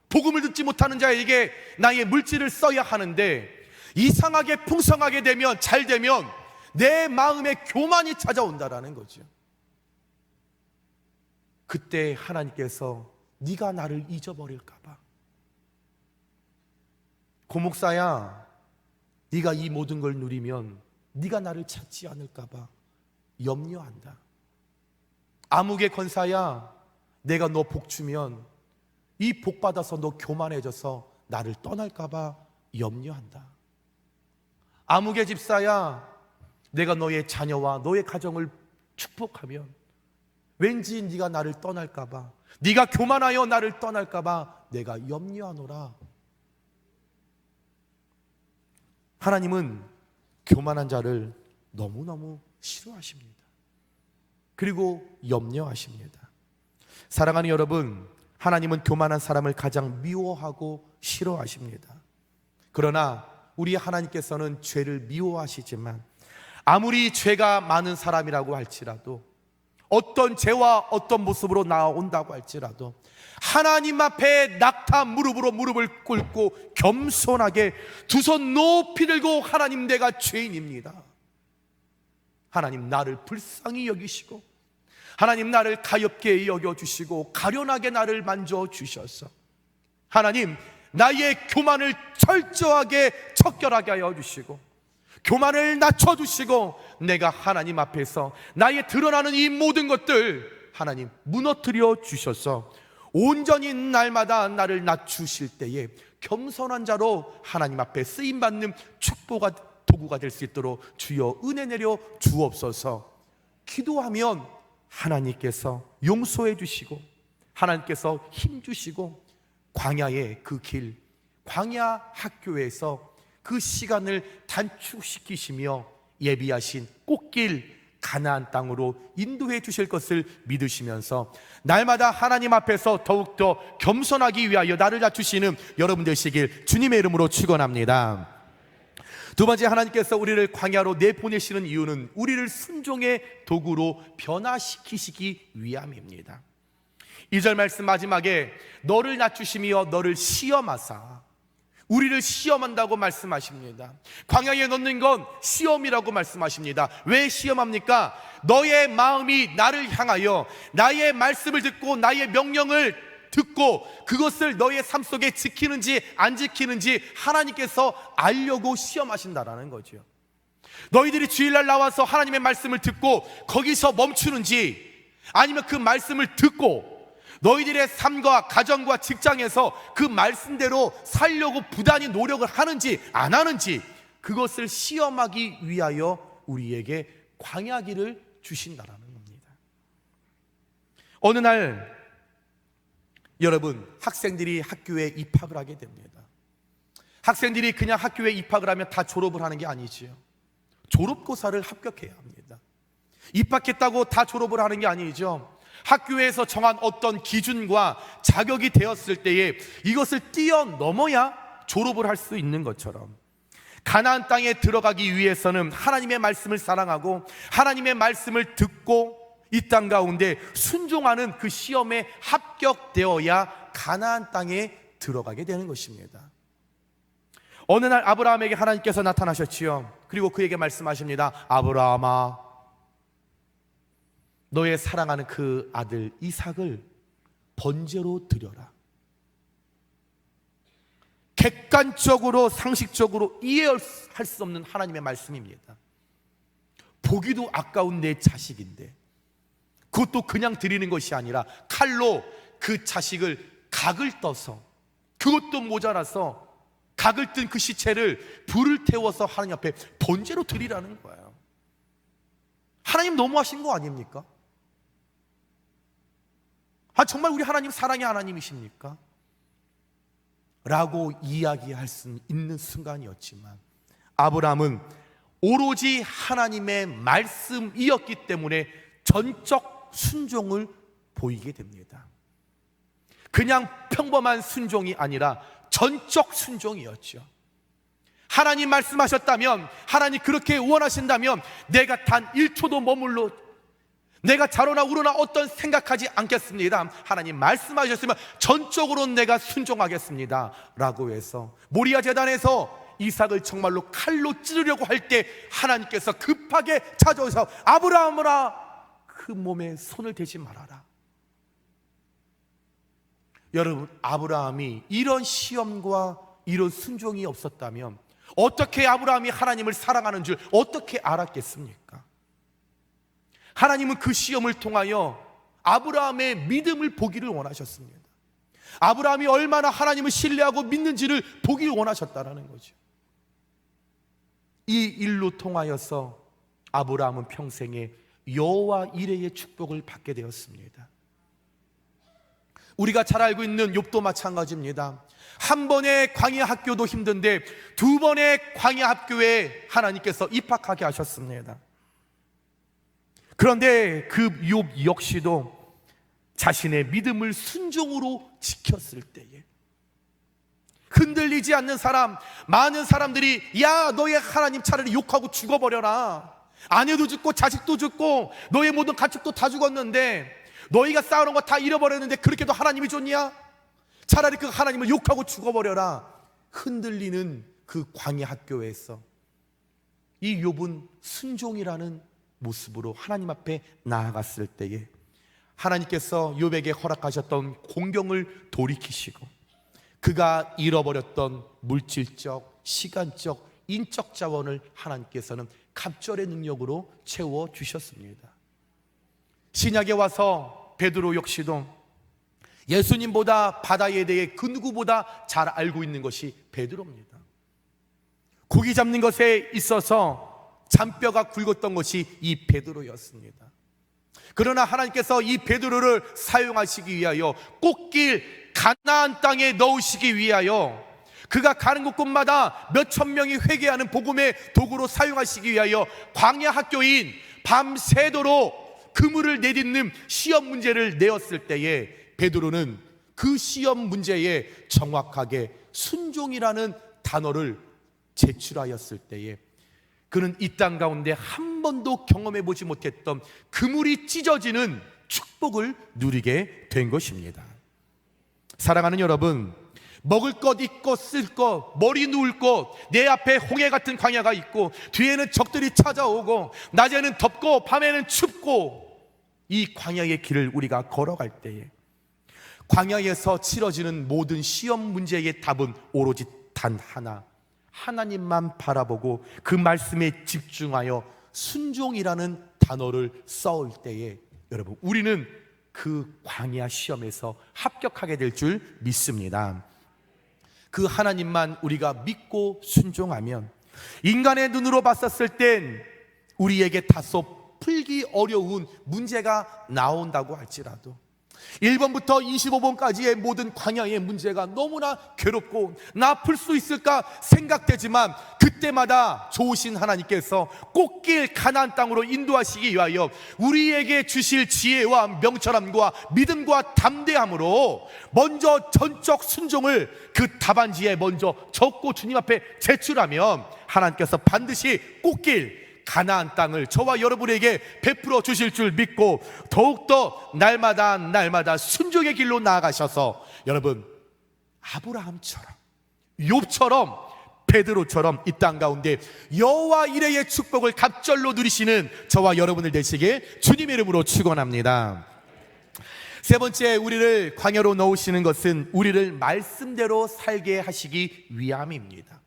복음을 듣지 못하는 자에게 나의 물질을 써야 하는데, 이상하게 풍성하게 되면, 잘 되면 내 마음에 교만이 찾아온다라는 거죠. 그때 하나님께서 네가 나를 잊어버릴까 봐, 고목사야 네가 이 모든 걸 누리면 네가 나를 찾지 않을까 봐 염려한다. 암흑의 권사야, 내가 너 복 주면 이 복 받아서 너 교만해져서 나를 떠날까봐 염려한다. 아무개 집사야, 내가 너의 자녀와 너의 가정을 축복하면 왠지 네가 나를 떠날까봐, 네가 교만하여 나를 떠날까봐 내가 염려하노라. 하나님은 교만한 자를 너무너무 싫어하십니다. 그리고 염려하십니다. 사랑하는 여러분, 하나님은 교만한 사람을 가장 미워하고 싫어하십니다. 그러나 우리 하나님께서는 죄를 미워하시지만 아무리 죄가 많은 사람이라고 할지라도, 어떤 죄와 어떤 모습으로 나온다고 할지라도 하나님 앞에 낙타 무릎으로 무릎을 꿇고 겸손하게 두 손 높이 들고, 하나님 내가 죄인입니다, 하나님 나를 불쌍히 여기시고 하나님 나를 가엾게 여겨주시고 가련하게 나를 만져주셔서 하나님 나의 교만을 철저하게 척결하게 하여 주시고 교만을 낮춰주시고 내가 하나님 앞에서 나의 드러나는 이 모든 것들 하나님 무너뜨려 주셔서 온전히 날마다 나를 낮추실 때에 겸손한 자로 하나님 앞에 쓰임받는 축복과 도구가 될 수 있도록 주여 은혜 내려 주옵소서. 기도하면 하나님께서 용서해 주시고 하나님께서 힘 주시고 광야의 그 길, 광야 학교에서 그 시간을 단축시키시며 예비하신 꽃길 가나안 땅으로 인도해 주실 것을 믿으시면서 날마다 하나님 앞에서 더욱더 겸손하기 위하여 나를 낮추시는 여러분 되시길 주님의 이름으로 축원합니다. 두 번째, 하나님께서 우리를 광야로 내보내시는 이유는 우리를 순종의 도구로 변화시키시기 위함입니다. 2절 말씀 마지막에 너를 낮추시며 너를 시험하사, 우리를 시험한다고 말씀하십니다. 광야에 넣는 건 시험이라고 말씀하십니다. 왜 시험합니까? 너의 마음이 나를 향하여 나의 말씀을 듣고 나의 명령을 듣고 그것을 너의 삶 속에 지키는지 안 지키는지 하나님께서 알려고 시험하신다라는 거죠. 너희들이 주일날 나와서 하나님의 말씀을 듣고 거기서 멈추는지, 아니면 그 말씀을 듣고 너희들의 삶과 가정과 직장에서 그 말씀대로 살려고 부단히 노력을 하는지 안 하는지, 그것을 시험하기 위하여 우리에게 광야길을 주신다라는 겁니다. 어느 날 여러분, 학생들이 학교에 입학을 하게 됩니다. 학생들이 그냥 학교에 입학을 하면 다 졸업을 하는 게 아니지요. 졸업고사를 합격해야 합니다. 입학했다고 다 졸업을 하는 게 아니죠. 학교에서 정한 어떤 기준과 자격이 되었을 때에 이것을 뛰어넘어야 졸업을 할 수 있는 것처럼, 가나안 땅에 들어가기 위해서는 하나님의 말씀을 사랑하고 하나님의 말씀을 듣고 이 땅 가운데 순종하는 그 시험에 합격되어야 가나안 땅에 들어가게 되는 것입니다. 어느 날 아브라함에게 하나님께서 나타나셨지요. 그리고 그에게 말씀하십니다. 아브라함아, 너의 사랑하는 그 아들 이삭을 번제로 드려라. 객관적으로 상식적으로 이해할 수 없는 하나님의 말씀입니다. 보기도 아까운 내 자식인데 그것도 그냥 드리는 것이 아니라 칼로 그 자식을 각을 떠서, 그것도 모자라서 각을 뜬 그 시체를 불을 태워서 하나님 앞에 번제로 드리라는 거예요. 하나님 너무하신 거 아닙니까? 정말 우리 하나님 사랑의 하나님이십니까? 라고 이야기할 수 있는 순간이었지만 아브라함은 오로지 하나님의 말씀이었기 때문에 전적 순종을 보이게 됩니다. 그냥 평범한 순종이 아니라 전적 순종이었죠. 하나님 말씀하셨다면, 하나님 그렇게 원하신다면 내가 단 1초도 머물러, 내가 자로나 우로나 어떤 생각하지 않겠습니다. 하나님 말씀하셨으면 전적으로 내가 순종하겠습니다 라고 해서 모리아 제단에서 이삭을 정말로 칼로 찌르려고 할 때 하나님께서 급하게 찾아오셔서 아브라함아, 그 몸에 손을 대지 말아라. 여러분, 아브라함이 이런 시험과 이런 순종이 없었다면 어떻게 아브라함이 하나님을 사랑하는 줄 어떻게 알았겠습니까? 하나님은 그 시험을 통하여 아브라함의 믿음을 보기를 원하셨습니다. 아브라함이 얼마나 하나님을 신뢰하고 믿는지를 보기를 원하셨다라는 거죠. 이 일로 통하여서 아브라함은 평생에 여호와 이레의 축복을 받게 되었습니다. 우리가 잘 알고 있는 욥도 마찬가지입니다. 한 번의 광야 학교도 힘든데 두 번의 광야 학교에 하나님께서 입학하게 하셨습니다. 그런데 그 욥 역시도 자신의 믿음을 순종으로 지켰을 때에 흔들리지 않는 사람, 많은 사람들이 야 너의 하나님 차라리 욕하고 죽어버려라, 아내도 죽고 자식도 죽고 너의 모든 가축도 다 죽었는데 너희가 쌓아놓은 거 다 잃어버렸는데 그렇게도 하나님이 좋냐? 차라리 그 하나님을 욕하고 죽어버려라. 흔들리는 그 광야 학교에서 이 욥은 순종이라는 모습으로 하나님 앞에 나아갔을 때에 하나님께서 욥에게 허락하셨던 공경을 돌이키시고 그가 잃어버렸던 물질적, 시간적, 인적 자원을 하나님께서는 갑절의 능력으로 채워주셨습니다. 신약에 와서 베드로 역시도 예수님보다 바다에 대해 그 누구보다 잘 알고 있는 것이 베드로입니다. 고기 잡는 것에 있어서 잔뼈가 굵었던 것이 이 베드로였습니다. 그러나 하나님께서 이 베드로를 사용하시기 위하여 꽃길 가나안 땅에 넣으시기 위하여 그가 가는 곳곳마다 몇천 명이 회개하는 복음의 도구로 사용하시기 위하여 광야 학교인 밤새도록 그물을 내딛는 시험 문제를 내었을 때에 베드로는 그 시험 문제에 정확하게 순종이라는 단어를 제출하였을 때에 그는 이 땅 가운데 한 번도 경험해 보지 못했던 그물이 찢어지는 축복을 누리게 된 것입니다. 사랑하는 여러분, 먹을 것 있고 쓸 것, 머리 누울 것, 내 앞에 홍해 같은 광야가 있고 뒤에는 적들이 찾아오고 낮에는 덥고 밤에는 춥고 이 광야의 길을 우리가 걸어갈 때에 광야에서 치러지는 모든 시험 문제의 답은 오로지 단 하나, 하나님만 바라보고 그 말씀에 집중하여 순종이라는 단어를 써올 때에 여러분 우리는 그 광야 시험에서 합격하게 될 줄 믿습니다. 그 하나님만 우리가 믿고 순종하면 인간의 눈으로 봤었을 땐 우리에게 다소 풀기 어려운 문제가 나온다고 할지라도 1번부터 25번까지의 모든 광야의 문제가 너무나 괴롭고 나 풀 수 있을까 생각되지만 그때마다 좋으신 하나님께서 꽃길 가나안 땅으로 인도하시기 위하여 우리에게 주실 지혜와 명철함과 믿음과 담대함으로 먼저 전적 순종을 그 답안지에 먼저 적고 주님 앞에 제출하면 하나님께서 반드시 꽃길 가나안 땅을 저와 여러분에게 베풀어 주실 줄 믿고 더욱더 날마다 순종의 길로 나아가셔서 여러분 아브라함처럼 욥처럼 베드로처럼 이 땅 가운데 여호와 이레의 축복을 갑절로 누리시는 저와 여러분들 되시게 주님의 이름으로 축원합니다. 세 번째, 우리를 광야로 넣으시는 것은 우리를 말씀대로 살게 하시기 위함입니다.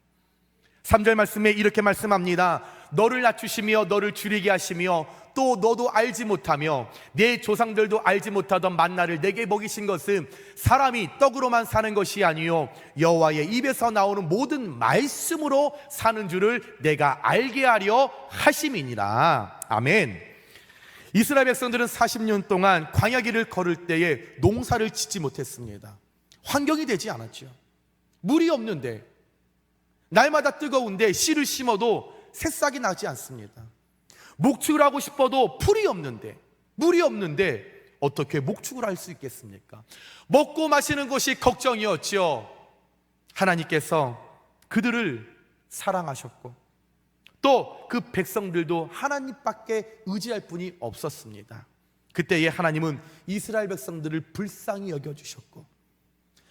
3절 말씀에 이렇게 말씀합니다. 너를 낮추시며 너를 줄이게 하시며 또 너도 알지 못하며 내 조상들도 알지 못하던 만나를 내게 먹이신 것은 사람이 떡으로만 사는 것이 아니요 여호와의 입에서 나오는 모든 말씀으로 사는 줄을 내가 알게 하려 하심이니라. 아멘. 이스라엘 백성들은 40년 동안 광야 길을 걸을 때에 농사를 짓지 못했습니다. 환경이 되지 않았죠. 물이 없는데 날마다 뜨거운데 씨를 심어도 새싹이 나지 않습니다. 목축을 하고 싶어도 풀이 없는데 물이 없는데 어떻게 목축을 할 수 있겠습니까? 먹고 마시는 것이 걱정이었죠. 하나님께서 그들을 사랑하셨고 또 그 백성들도 하나님밖에 의지할 분이 없었습니다. 그때에 하나님은 이스라엘 백성들을 불쌍히 여겨주셨고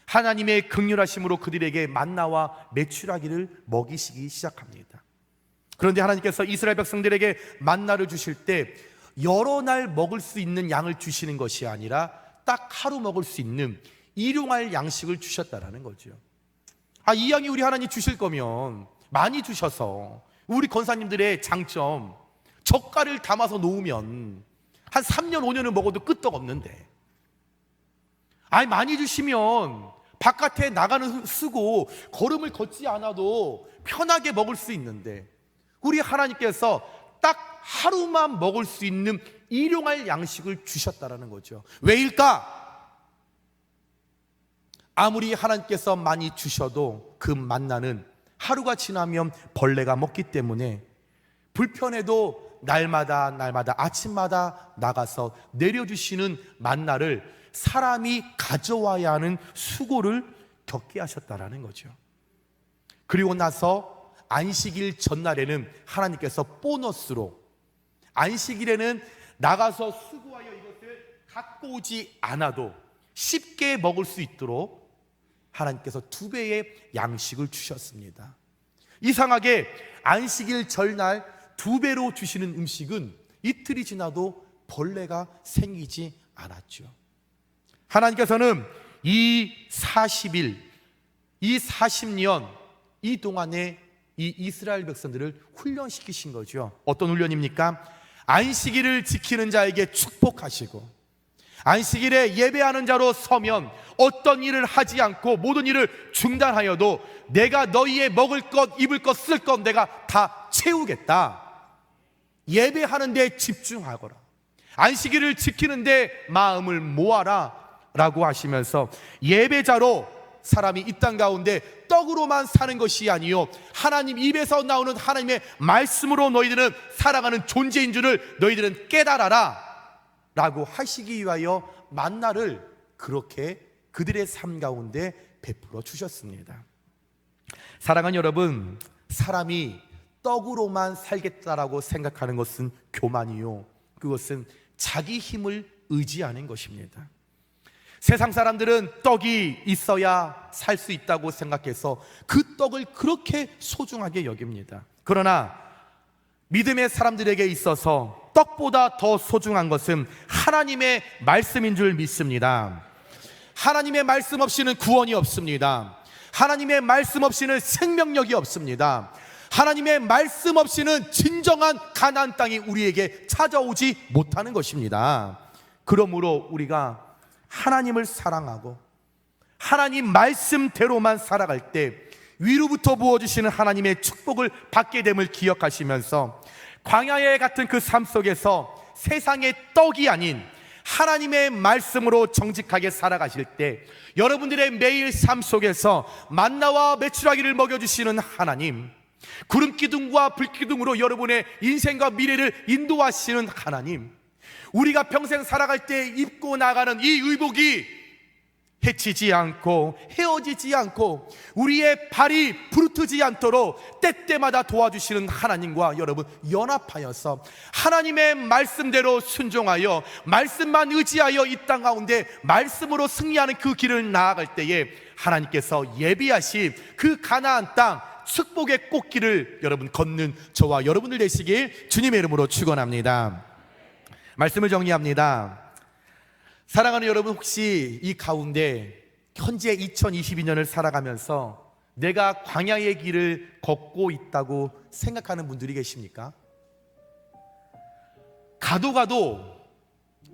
하나님의 긍휼하심으로 그들에게 만나와 메추라기를 먹이시기 시작합니다. 그런데 하나님께서 이스라엘 백성들에게 만나를 주실 때 여러 날 먹을 수 있는 양을 주시는 것이 아니라 딱 하루 먹을 수 있는 일용할 양식을 주셨다라는 거죠. 이 양이 우리 하나님 주실 거면 많이 주셔서 우리 권사님들의 장점 젓갈을 담아서 놓으면 한 3년 5년을 먹어도 끄떡없는데, 아니 많이 주시면 바깥에 나가는 쓰고 걸음을 걷지 않아도 편하게 먹을 수 있는데, 우리 하나님께서 딱 하루만 먹을 수 있는 일용할 양식을 주셨다라는 거죠. 왜일까? 아무리 하나님께서 많이 주셔도 그 만나는 하루가 지나면 벌레가 먹기 때문에 불편해도 날마다 아침마다 나가서 내려주시는 만나를 사람이 가져와야 하는 수고를 겪게 하셨다라는 거죠. 그리고 나서 안식일 전날에는 하나님께서 보너스로, 안식일에는 나가서 수고하여 이것을 갖고 오지 않아도 쉽게 먹을 수 있도록 하나님께서 2배의 양식을 주셨습니다. 이상하게 안식일 전날 2배로 주시는 음식은 이틀이 지나도 벌레가 생기지 않았죠. 하나님께서는 이 40일, 이 40년 이 동안에 이 이스라엘 백성들을 훈련시키신 거죠. 어떤 훈련입니까? 안식일을 지키는 자에게 축복하시고, 안식일에 예배하는 자로 서면 어떤 일을 하지 않고 모든 일을 중단하여도 내가 너희의 먹을 것, 입을 것, 쓸 것 내가 다 채우겠다. 예배하는 데 집중하거라. 안식일을 지키는 데 마음을 모아라 라고 하시면서, 예배자로 사람이 이 땅 가운데 떡으로만 사는 것이 아니요 하나님 입에서 나오는 하나님의 말씀으로 너희들은 살아가는 존재인 줄을 너희들은 깨달아라 라고 하시기 위하여 만나를 그렇게 그들의 삶 가운데 베풀어 주셨습니다. 사랑하는 여러분, 사람이 떡으로만 살겠다라고 생각하는 것은 교만이요, 그것은 자기 힘을 의지하는 것입니다. 세상 사람들은 떡이 있어야 살 수 있다고 생각해서 그 떡을 그렇게 소중하게 여깁니다. 그러나 믿음의 사람들에게 있어서 떡보다 더 소중한 것은 하나님의 말씀인 줄 믿습니다. 하나님의 말씀 없이는 구원이 없습니다. 하나님의 말씀 없이는 생명력이 없습니다. 하나님의 말씀 없이는 진정한 가나안 땅이 우리에게 찾아오지 못하는 것입니다. 그러므로 우리가 하나님을 사랑하고 하나님 말씀대로만 살아갈 때 위로부터 부어주시는 하나님의 축복을 받게 됨을 기억하시면서, 광야에 같은 그 삶 속에서 세상의 떡이 아닌 하나님의 말씀으로 정직하게 살아가실 때 여러분들의 매일 삶 속에서 만나와 메추라기를 먹여주시는 하나님, 구름기둥과 불기둥으로 여러분의 인생과 미래를 인도하시는 하나님, 우리가 평생 살아갈 때 입고 나가는 이 의복이 해치지 않고 헤어지지 않고 우리의 발이 부르트지 않도록 때때마다 도와주시는 하나님과 여러분 연합하여서 하나님의 말씀대로 순종하여 말씀만 의지하여 이 땅 가운데 말씀으로 승리하는 그 길을 나아갈 때에 하나님께서 예비하신 그 가나안 땅 축복의 꽃길을 여러분 걷는 저와 여러분들 되시길 주님의 이름으로 축원합니다. 말씀을 정리합니다. 사랑하는 여러분, 혹시 이 가운데 현재 2022년을 살아가면서 내가 광야의 길을 걷고 있다고 생각하는 분들이 계십니까? 가도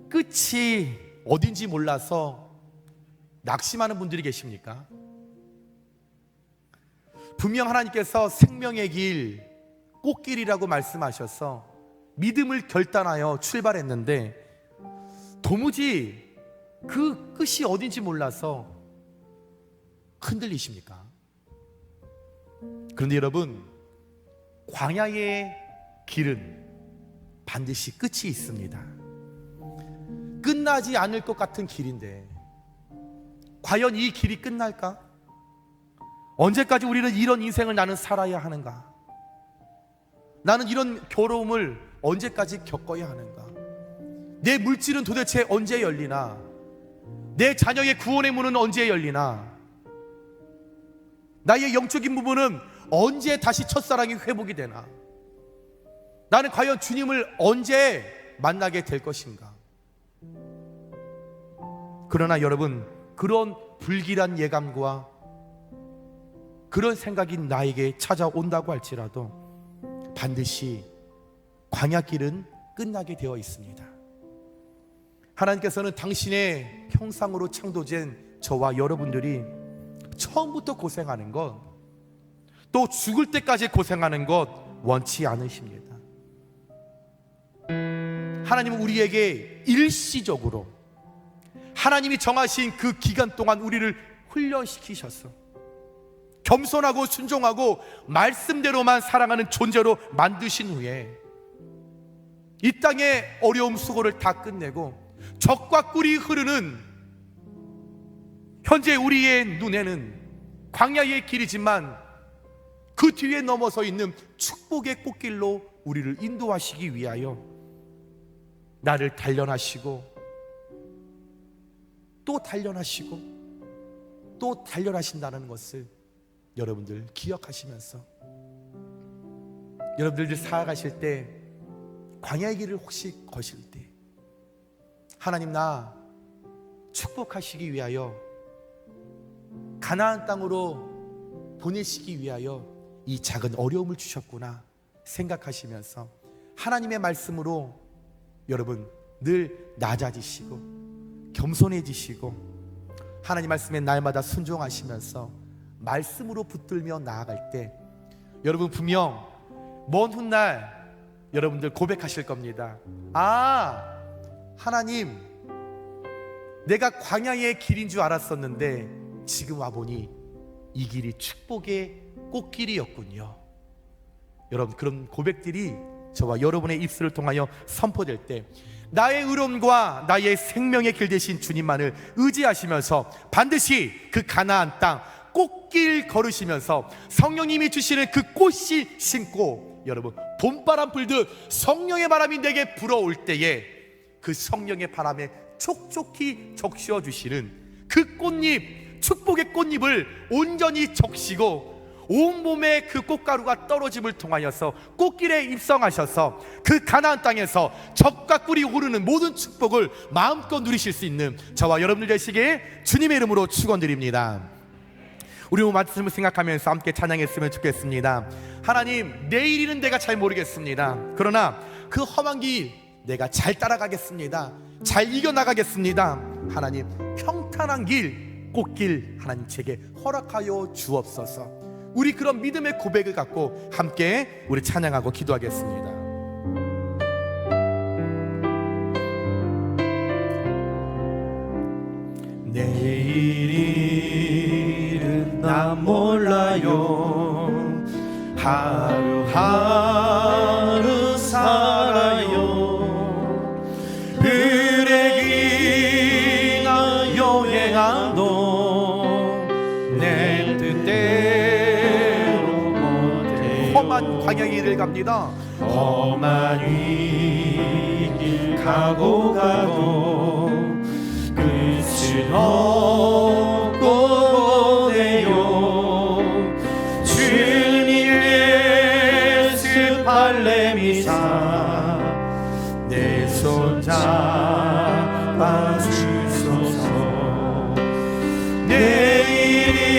끝이 어딘지 몰라서 낙심하는 분들이 계십니까? 분명 하나님께서 생명의 길, 꽃길이라고 말씀하셔서 믿음을 결단하여 출발했는데 도무지 그 끝이 어딘지 몰라서 흔들리십니까? 그런데 여러분, 광야의 길은 반드시 끝이 있습니다. 끝나지 않을 것 같은 길인데 과연 이 길이 끝날까? 언제까지 우리는 이런 인생을 나는 살아야 하는가? 나는 이런 괴로움을 언제까지 겪어야 하는가? 내 물질은 도대체 언제 열리나? 내 자녀의 구원의 문은 언제 열리나? 나의 영적인 부분은 언제 다시 첫사랑이 회복이 되나? 나는 과연 주님을 언제 만나게 될 것인가? 그러나 여러분, 그런 불길한 예감과 그런 생각이 나에게 찾아온다고 할지라도 반드시 광야길은 끝나게 되어 있습니다. 하나님께서는 당신의 형상으로 창조된 저와 여러분들이 처음부터 고생하는 것, 또 죽을 때까지 고생하는 것 원치 않으십니다. 하나님은 우리에게 일시적으로 하나님이 정하신 그 기간 동안 우리를 훈련시키셨어. 겸손하고 순종하고 말씀대로만 살아가는 존재로 만드신 후에 이 땅의 어려움 수고를 다 끝내고 적과 꿀이 흐르는, 현재 우리의 눈에는 광야의 길이지만 그 뒤에 넘어서 있는 축복의 꽃길로 우리를 인도하시기 위하여 나를 단련하시고 또 단련하시고 또 단련하신다는 것을 여러분들 기억하시면서, 여러분들 살아가실 때 광야의 길을 혹시 거실 때 하나님 나 축복하시기 위하여, 가나안 땅으로 보내시기 위하여 이 작은 어려움을 주셨구나 생각하시면서 하나님의 말씀으로 여러분 늘 낮아지시고 겸손해지시고 하나님 말씀에 날마다 순종하시면서 말씀으로 붙들며 나아갈 때 여러분 분명 먼 훗날 여러분들 고백하실 겁니다. 아, 하나님, 내가 광야의 길인 줄 알았었는데 지금 와보니 이 길이 축복의 꽃길이었군요. 여러분, 그런 고백들이 저와 여러분의 입술을 통하여 선포될 때 나의 의로움과 나의 생명의 길 되신 주님만을 의지하시면서 반드시 그 가나안 땅 꽃길 걸으시면서 성령님이 주시는 그 꽃이 심고, 여러분 봄바람 불듯 성령의 바람이 내게 불어올 때에 그 성령의 바람에 촉촉히 적셔 주시는 그 꽃잎, 축복의 꽃잎을 온전히 적시고 온몸에 그 꽃가루가 떨어짐을 통하여서 꽃길에 입성하셔서 그 가나안 땅에서 적과 꿀이 오르는 모든 축복을 마음껏 누리실 수 있는 저와 여러분들 되시길 주님의 이름으로 축원드립니다. 우리 말씀을 생각하면서 함께 찬양했으면 좋겠습니다. 하나님, 내일이는 내가 잘 모르겠습니다. 그러나 그 험한 길 내가 잘 따라가겠습니다. 잘 이겨나가겠습니다. 하나님, 평탄한 길, 꽃길 하나님 제게 허락하여 주옵소서. 우리 그런 믿음의 고백을 갖고 함께 우리 찬양하고 기도하겠습니다. 내일은 나 몰라요. 하루하루 살아요. 그래기나 여행하도 내 뜻대로 못해요. 험한 광야 길을 갑니다. 험한 위길 가고 끝은 없고 보내요. 주님의 스팔레미사 내 손 잡아 주소서. 내일은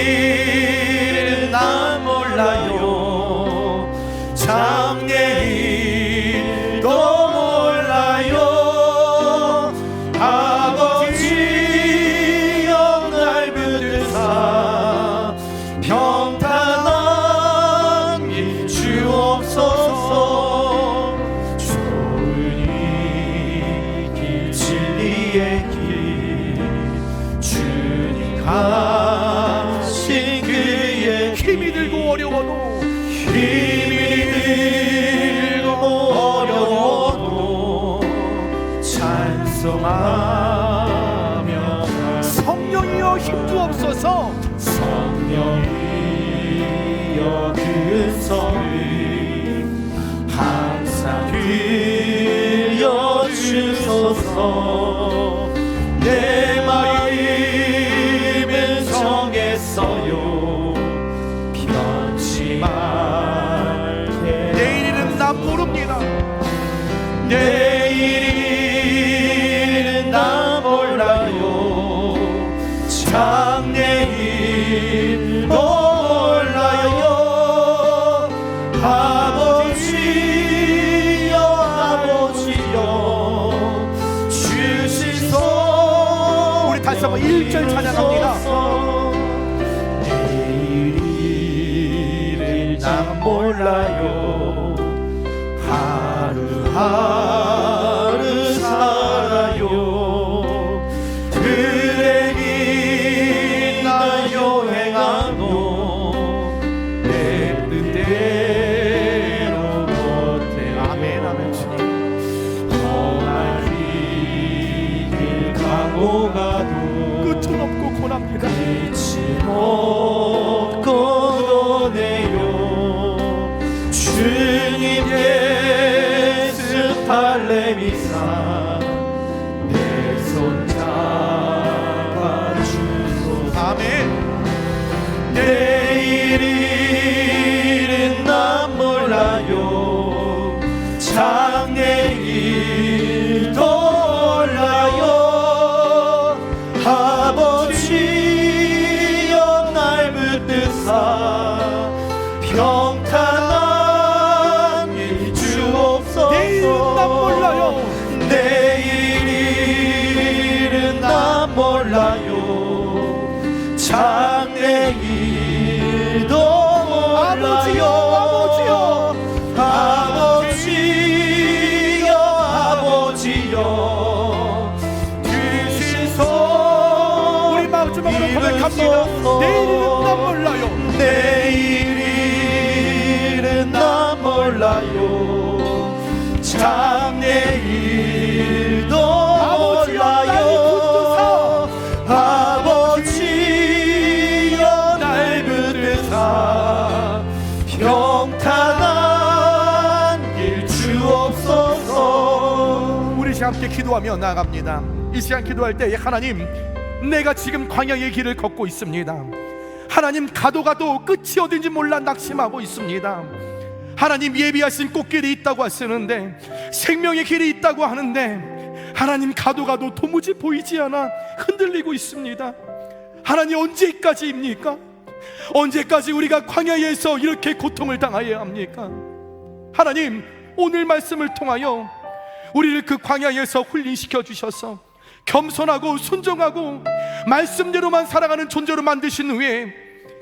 나 몰라요. 장래일도 몰라요. 아버지여 날 붙드사 평탄한 길 주옵소서. 좋은 이 길 진리의 길 주님 가신 그의 힘이 들고 어려워도 찬송하며 성령이여 힘주옵소서. 성령이여 그 소리 항상 들려주소서. 내 마음은 정했어요. 변치 말게. 내일은 나 모릅니다. 내일은 나 몰라요. 장래일 몰라요. 아버지여 아버지여 주시소서. 믿지 먹고 도네요 주님 예수 발레미사 내 손 잡아주소서 아멘. 내일은 난 몰라요 장래일도 몰라요 아버지여 날 붙드사 평탄한 일 주옵소서 내일은 난 몰라요. 내일은 난 몰라요 장래일도 몰라요 아버지여 아버지여 주시소 우리 마음주먹으로 고백합니다. 내일은 난 몰라요. 내일은 난 몰라요 장래일도 몰라요 아버지여 날 붙드사 평탄한 길 주옵소서 우리 시간 함께 기도하며 나아갑니다. 이 시간 기도할 때 하나님, 내가 지금 광야의 길을 걷고 있습니다. 하나님, 가도 끝이 어딘지 몰라 낙심하고 있습니다. 하나님, 예비하신 꽃길이 있다고 하시는데, 생명의 길이 있다고 하는데, 하나님, 가도 도무지 보이지 않아 흔들리고 있습니다. 하나님, 언제까지입니까? 언제까지 우리가 광야에서 이렇게 고통을 당해야 합니까? 하나님, 오늘 말씀을 통하여 우리를 그 광야에서 훈련시켜 주셔서 겸손하고 순종하고 말씀대로만 살아가는 존재로 만드신 후에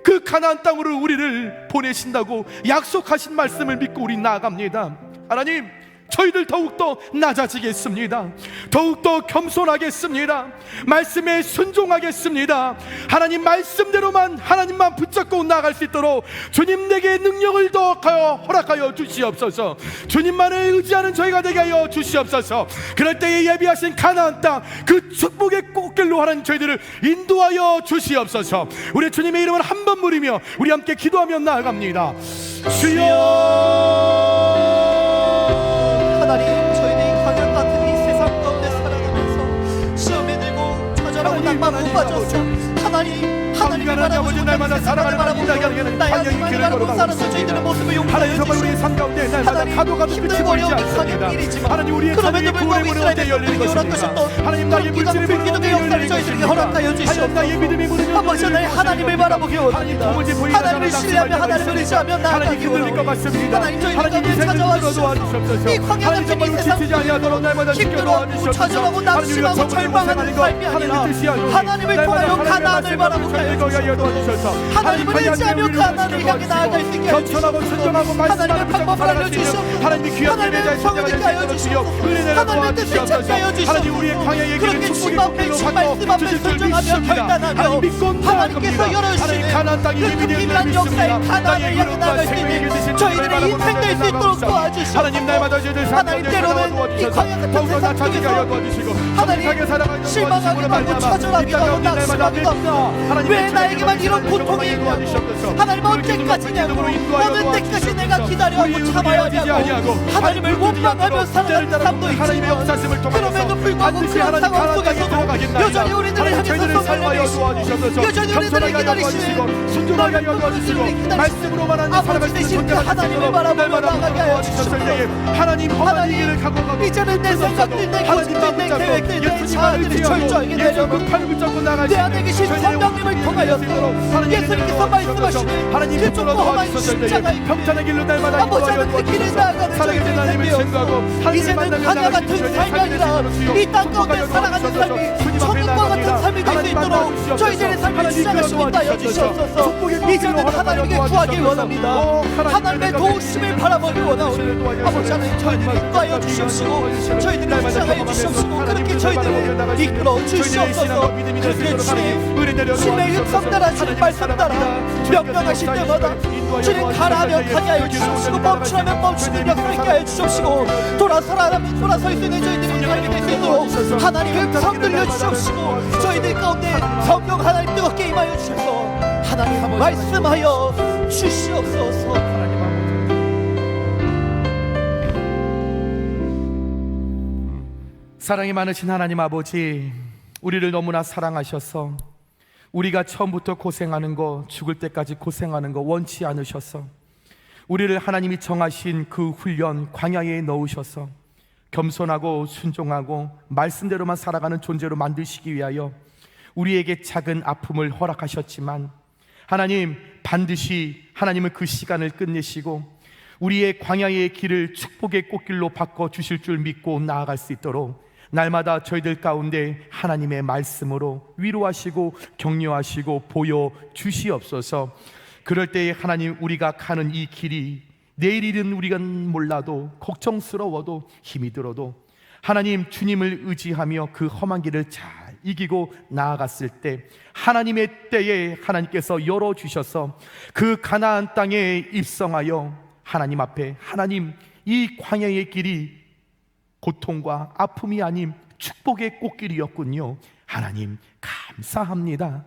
그 가나안 땅으로 우리를 보내신다고 약속하신 말씀을 믿고 우리 나아갑니다. 하나님, 저희들 더욱더 낮아지겠습니다. 더욱더 겸손하겠습니다. 말씀에 순종하겠습니다. 하나님 말씀대로만 하나님만 붙잡고 나아갈 수 있도록 주님 내게 능력을 더하여 허락하여 주시옵소서. 주님만을 의지하는 저희가 되게 하여 주시옵소서. 그럴 때에 예비하신 가나안 땅 그 축복의 꽃길로 하는 저희들을 인도하여 주시옵소서. 우리 주님의 이름을 한 번 부르며 우리 함께 기도하며 나아갑니다. 주여, 하나님, 저희들이 광야 같은 이 세상 가운데 살아가면서 시험에 들고 좌절하고 낙망하고 빠졌어. 하나님을 바라보고 날마다 살아가는 나의 하나님을 바라보고 살아서 저희들의 모습을 용서하여 정말 우리의 주시옵소서. 삶 가운데 날마다 하나님, 가도 끝이 힘들고 보이지 어려운 않습니다. 가는 일이지만 하나님, 우리의 그럼에도 삶의 불구하고 문이 이스라엘의 어디에 열리는 백성들이 것입니까? 허락하셨던 하나님, 나의 물질의 문이 기도의 어디에 역사를 열리는 저희들에게 것입니까? 허락하여 하나님, 나의 믿음의 문이 주시옵소서. 아버지 하나님, 하나님을 바라보기 원합니다. 하나님을 신뢰하며 하나님을 의지하며 나아가기 원합니다. 하나님, 저희 가운데 찾아와 주셔서 이 광야 같은 이 세상 힘들어하고 좌절하고 낙심하고 절망하는 삶이 아니라 하나님을 통하여 가나안을 바라보게 하여 주시옵소서. 하나님을 의지하며 가나안을 향해 나아갈 수 있게 하여 주시옵소서. 하나님의 방법을 알려주시옵소서. 하나님의 성을 듣게 하여 주시옵소서. 하나님의 뜻을 찾게 하여 주시옵소서. 그렇게 주 앞에 주 말씀 앞에 순종하며 결단하며 하나님께서 열어주시는 그 기밀한 역사의 가나안을 향해 나아갈 수 있는 저희들의 인생 될 수 있도록 도와주시옵소서. 하나님, 때로는 이 광야 같은 세상 속에서 하나님 실망하기도 하고 좌절하기도 하고 낙심하기도 하고 왜 나에게만 이런 고통이 있냐고, 하나님 언제까지냐고, 어느 때까지 내가 기다려하고 참아야 하냐고, 하나님을 원망하며 살아가는 삶도 있지만 그럼에도 불구하고 그런 상황 속에서도 여전히 우리들을 향해서 성을 내시고 여전히 우리들을 기다리시는 너를 부르시고 말씀으로만 하는 아버지 되신 그 하나님을 바라보며 나가게 하여 주시옵소서. 하나님, 하나님, 이제는 내 생각들, 내 계획들, 내 계획들, 내 자아들이 철저하게 내려고 내 안에 계신 성령님을 통하여서 예수님께서 말씀하시는 그 족보험한 십자가의 평탄의 길로 날마다 아버지 하나님 그 길을 나아가는 저희들 되었고 이제는 광야 같은 삶이 아니라 이 땅 가운데 살아가는 삶이 천국과 같은 삶이 될 수 있도록 저희들의 삶을 시작하시고 있다여 주시옵소서. 이제는 하나님께 구하기 원합니다. 하나님의 도우심을 바라보기 원하오니 아버지 하나님, 저희들을 인도하여 주시옵시고 저희들을 시작하여 주시옵시고 그렇게 저희들을 이끌어 주시옵소서. 그렇게 주님 신의 음성 따라 주님 말씀 따라 명령하실 때마다 주님 가라하면 가게 하여 주시옵시고 멈추라면 멈추는 역사 있게 하여 주시옵시고 돌아서라면 돌아설 수 있는 저희들이 살게 될 수 있도록 하나님의 음성 들려주시옵시고 저희들 가운데 성령 하나님 뜨겁게 임하여 주셔서 하나님 말씀하여 주시옵소서. 사랑이 많으신 하나님 아버지, 우리를 너무나 사랑하셔서 우리가 처음부터 고생하는 거, 죽을 때까지 고생하는 거 원치 않으셔서 우리를 하나님이 정하신 그 훈련 광야에 넣으셔서 겸손하고 순종하고 말씀대로만 살아가는 존재로 만드시기 위하여 우리에게 작은 아픔을 허락하셨지만 하나님 반드시 하나님은 그 시간을 끝내시고 우리의 광야의 길을 축복의 꽃길로 바꿔 주실 줄 믿고 나아갈 수 있도록 날마다 저희들 가운데 하나님의 말씀으로 위로하시고 격려하시고 보여주시옵소서. 그럴 때에 하나님, 우리가 가는 이 길이 내일일은 우리가 몰라도 걱정스러워도 힘이 들어도 하나님 주님을 의지하며 그 험한 길을 잘 이기고 나아갔을 때 하나님의 때에 하나님께서 열어주셔서 그 가나안 땅에 입성하여 하나님 앞에, 하나님 이 광야의 길이 고통과 아픔이 아닌 축복의 꽃길이었군요. 하나님 감사합니다.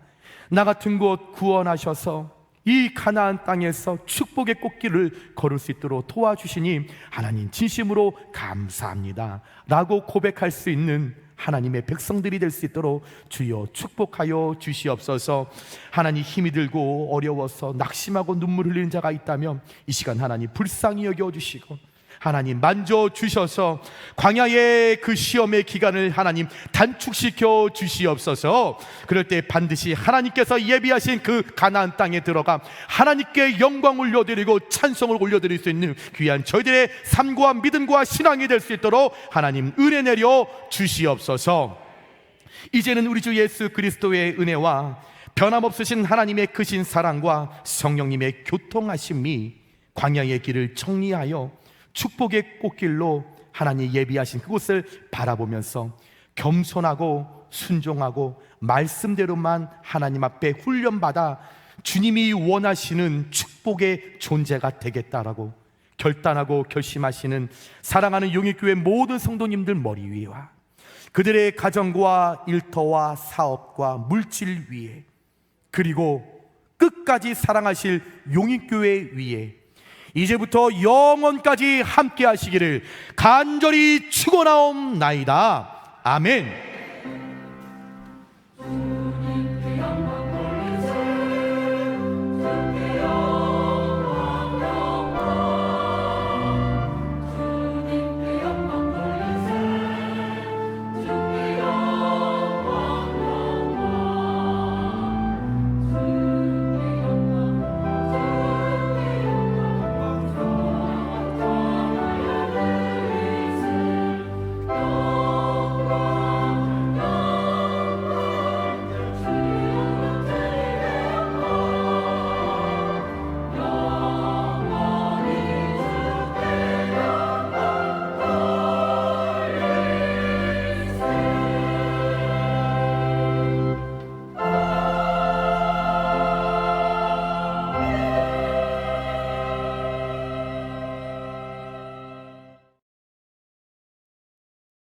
나 같은 곳 구원하셔서 이 가나안 땅에서 축복의 꽃길을 걸을 수 있도록 도와주시니 하나님 진심으로 감사합니다 라고 고백할 수 있는 하나님의 백성들이 될 수 있도록 주여 축복하여 주시옵소서. 하나님 힘이 들고 어려워서 낙심하고 눈물 흘리는 자가 있다면 이 시간 하나님 불쌍히 여겨주시고 하나님 만져주셔서 광야의 그 시험의 기간을 하나님 단축시켜 주시옵소서. 그럴 때 반드시 하나님께서 예비하신 그 가나안 땅에 들어가 하나님께 영광 올려드리고 찬송을 올려드릴 수 있는 귀한 저희들의 삶과 믿음과 신앙이 될 수 있도록 하나님 은혜 내려 주시옵소서. 이제는 우리 주 예수 그리스도의 은혜와 변함없으신 하나님의 크신 사랑과 성령님의 교통하심이 광야의 길을 정리하여 축복의 꽃길로 하나님 예비하신 그곳을 바라보면서 겸손하고 순종하고 말씀대로만 하나님 앞에 훈련받아 주님이 원하시는 축복의 존재가 되겠다라고 결단하고 결심하시는 사랑하는 용익교회 모든 성도님들 머리 위와 그들의 가정과 일터와 사업과 물질 위에 그리고 끝까지 사랑하실 용익교회 위에 이제부터 영원까지 함께 하시기를 간절히 축원하옵나이다. 아멘.